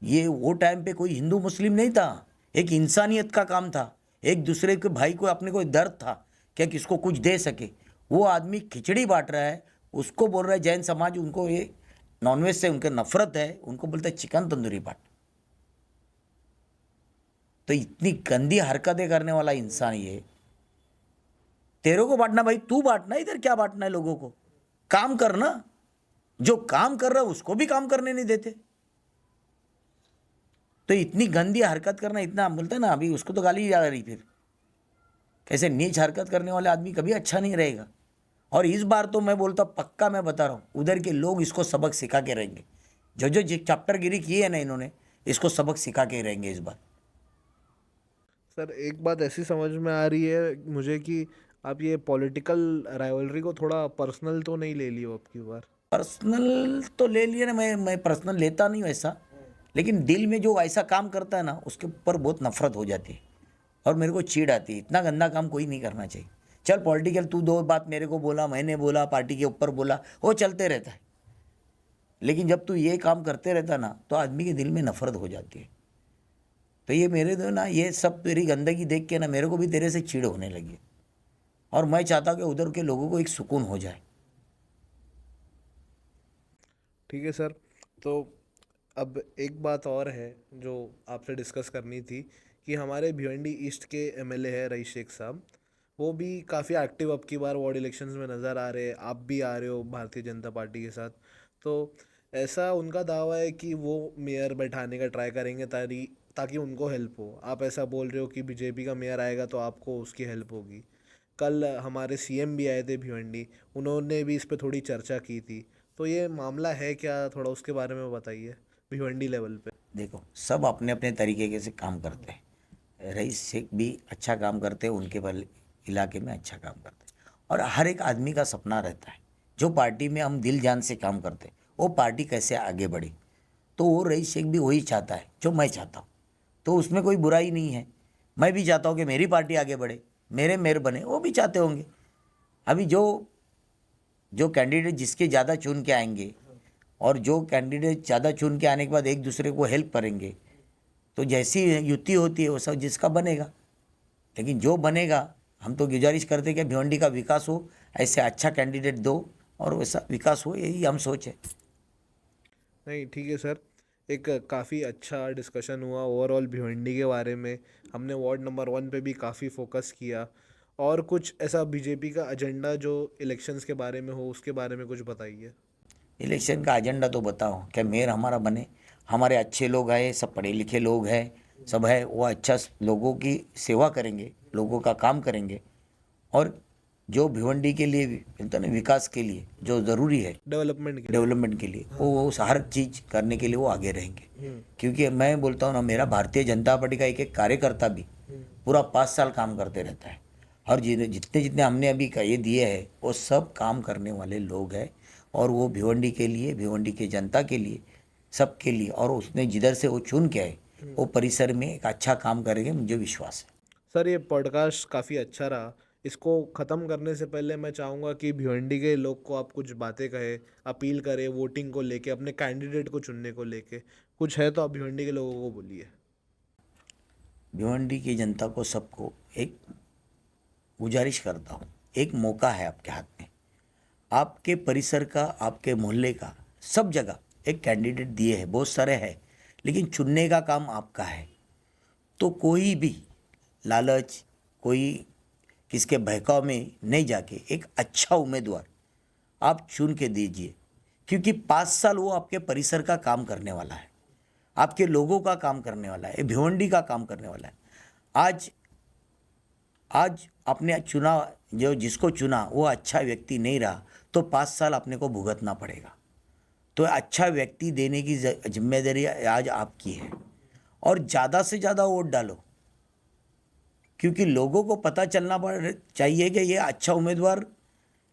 ये वो टाइम पे कोई हिंदू मुस्लिम नहीं था, एक इंसानियत का काम था। एक दूसरे के भाई को अपने को दर्द था क्या किसको कुछ दे सके। वो आदमी खिचड़ी बांट रहा है, उसको बोल रहा है जैन समाज, उनको ये नॉनवेज से उनके नफरत है, उनको बोलता है चिकन तंदूरी बांट। तो इतनी गंदी हरकतें करने वाला इंसान ये, तेरे को बांटना भाई, तू बांटना, इधर क्या बांटना है लोगों को? काम करना, जो काम कर रहा है उसको भी काम करने नहीं देते। तो इतनी गंदी हरकत करना, इतना बोलते हैं ना, अभी उसको तो गाली जा रही। फिर कैसे नीच हरकत करने वाले आदमी कभी अच्छा नहीं रहेगा। और इस बार तो मैं बोलता पक्का, मैं बता रहा हूँ, उधर के लोग इसको सबक सिखा के रहेंगे। जो चैप्टरगिरी की है ना इन्होंने, इसको सबक सिखा के रहेंगे इस बार। सर एक बात ऐसी समझ में आ रही है मुझे कि आप ये पॉलिटिकल राइवलरी को थोड़ा पर्सनल तो नहीं ले लियो अब की बार? पर्सनल तो ले लिया ना, मैं पर्सनल लेता नहीं वैसा, लेकिन दिल में जो ऐसा काम करता है ना, उसके ऊपर बहुत नफरत हो जाती है और मेरे को चिढ़ आती है। इतना गंदा काम कोई नहीं करना चाहिए। चल पॉलिटिकल, तू 2 बात मेरे को बोला, मैंने बोला, पार्टी के ऊपर बोला, वो चलते रहता है। लेकिन जब तू ये काम करते रहता ना, तो आदमी के दिल में नफरत हो जाती है। तो ये मेरे तो ना, ये सब तेरी गंदगी देख के ना मेरे को भी तेरे से चिढ़ होने लगी है। और मैं चाहता कि उधर के लोगों को एक सुकून हो जाए। ठीक है सर। तो अब एक बात और है जो आपसे डिस्कस करनी थी कि हमारे भिवंडी ईस्ट के एमएलए है रईस शेख साहब, वो भी काफ़ी एक्टिव अब की बार वार्ड इलेक्शंस में नज़र आ रहे हैं, आप भी आ रहे हो भारतीय जनता पार्टी के साथ। तो ऐसा उनका दावा है कि वो मेयर बैठाने का ट्राई करेंगे ताकि ताकि उनको हेल्प हो। आप ऐसा बोल रहे हो कि बीजेपी का मेयर आएगा तो आपको उसकी हेल्प होगी। कल हमारे सीएम भी आए थे भिवंडी, उन्होंने भी इस पे थोड़ी चर्चा की थी। तो ये मामला है क्या, थोड़ा उसके बारे में बताइए भिवंडी लेवल पे। देखो, सब अपने अपने तरीके के से काम करते हैं। रईस शेख भी अच्छा काम करते हैं, उनके इलाके में अच्छा काम करते हैं। और हर एक आदमी का सपना रहता है, जो पार्टी में हम दिल जान से काम करते हैं वो पार्टी कैसे आगे बढ़े। तो वो रईस शेख भी वही चाहता है जो मैं चाहता हूँ, तो उसमें कोई बुराई नहीं है। मैं भी चाहता हूँ कि मेरी पार्टी आगे बढ़े, मेरे मेयर बने, वो भी चाहते होंगे। अभी जो जो कैंडिडेट जिसके ज़्यादा चुन के आएंगे और जो कैंडिडेट ज़्यादा चुन के आने के बाद एक दूसरे को हेल्प करेंगे, तो जैसी युति होती है वो सब जिसका बनेगा। लेकिन जो बनेगा, हम तो गुजारिश करते हैं कि भिवंडी का विकास हो, ऐसे अच्छा कैंडिडेट दो और वैसा विकास हो, यही हम सोच है। नहीं, ठीक है सर। एक काफ़ी अच्छा डिस्कशन हुआ ओवरऑल भिवंडी के बारे में। हमने वार्ड नंबर 1 पे भी काफ़ी फोकस किया। और कुछ ऐसा बीजेपी का एजेंडा जो इलेक्शंस के बारे में हो, उसके बारे में कुछ बताइए। इलेक्शन का एजेंडा तो बताओ, क्या मेयर हमारा बने, हमारे अच्छे लोग आए, सब पढ़े लिखे लोग हैं, सब है, वो अच्छा लोगों की सेवा करेंगे, लोगों का काम करेंगे। और जो भिवंडी के लिए बोलते ना विकास के लिए जो ज़रूरी है, डेवलपमेंट के लिए। डेवलपमेंट के लिए, वो हर चीज़ करने के लिए वो आगे रहेंगे। क्योंकि मैं बोलता हूँ ना, मेरा भारतीय जनता पार्टी का एक एक कार्यकर्ता भी पूरा 5 साल काम करते रहता है। और जितने जितने हमने अभी ये दिए हैं वो सब काम करने वाले लोग हैं। और वो भिवंडी के लिए, भिवंडी के जनता के लिए, सबके लिए, और उसने जिधर से वो चुन के आए वो परिसर में एक अच्छा काम करेंगे, मुझे विश्वास है। सर, ये पॉडकास्ट काफ़ी अच्छा रहा। इसको ख़त्म करने से पहले मैं चाहूँगा कि भिवंडी के लोग को आप कुछ बातें कहें, अपील करें वोटिंग को लेके, अपने कैंडिडेट को चुनने को लेके। कुछ है तो आप भिवंडी के लोगों को बोलिए। भिवंडी की जनता को, सबको एक गुजारिश करता हूँ, एक मौका है आपके हाथ में, आपके परिसर का, आपके मोहल्ले का, सब जगह एक कैंडिडेट दिए हैं, बहुत सारे हैं, लेकिन चुनने का काम आपका है। तो कोई भी लालच, कोई किसके बहकाव में नहीं जाके एक अच्छा उम्मीदवार आप चुन के दीजिए। क्योंकि 5 साल वो आपके परिसर का काम करने वाला है, आपके लोगों का काम करने वाला है, भिवंडी का काम करने वाला है। आज आज आपने चुना, जो जिसको चुना वो अच्छा व्यक्ति नहीं रहा, तो 5 साल अपने को भुगतना पड़ेगा। तो अच्छा व्यक्ति देने की जिम्मेदारी आज आपकी है। और ज़्यादा से ज़्यादा वोट डालो, क्योंकि लोगों को पता चलना चाहिए कि ये अच्छा उम्मीदवार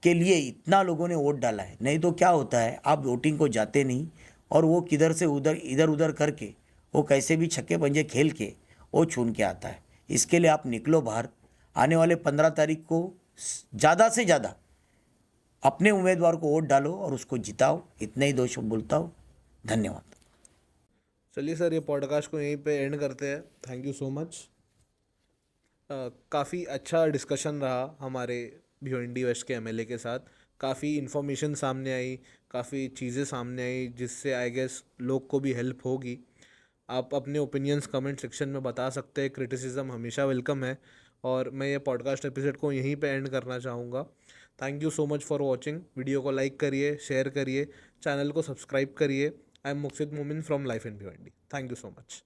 के लिए इतना लोगों ने वोट डाला है। नहीं तो क्या होता है, आप वोटिंग को जाते नहीं और वो किधर से उधर, इधर उधर करके, वो कैसे भी छक्के पंजे खेल के वो चुन के आता है। इसके लिए आप निकलो बाहर, आने वाले 15 तारीख को ज़्यादा से ज़्यादा अपने उम्मीदवार को वोट डालो और उसको जिताओ। इतने ही दो शब्द बोलता हूँ। धन्यवाद। चलिए सर, ये पॉडकास्ट को यहीं पे एंड करते हैं। Thank you so much. काफ़ी अच्छा डिस्कशन रहा हमारे भिवंडी वेस्ट के एमएलए के साथ। काफ़ी इन्फॉर्मेशन सामने आई, काफ़ी चीज़ें सामने आई, जिससे आई गेस लोग को भी हेल्प होगी। आप अपने ओपिनियंस कमेंट सेक्शन में बता सकते हैं, क्रिटिसिज्म हमेशा वेलकम है। और मैं ये पॉडकास्ट एपिसोड को यहीं पे एंड करना चाहूँगा। Thank you so much for watching. Video को लाइक करिए, शेयर करिए, चैनल को सब्सक्राइब करिए। आई एम मुक्सिद मोमिन from life in Bhiwandi. Thank you so much.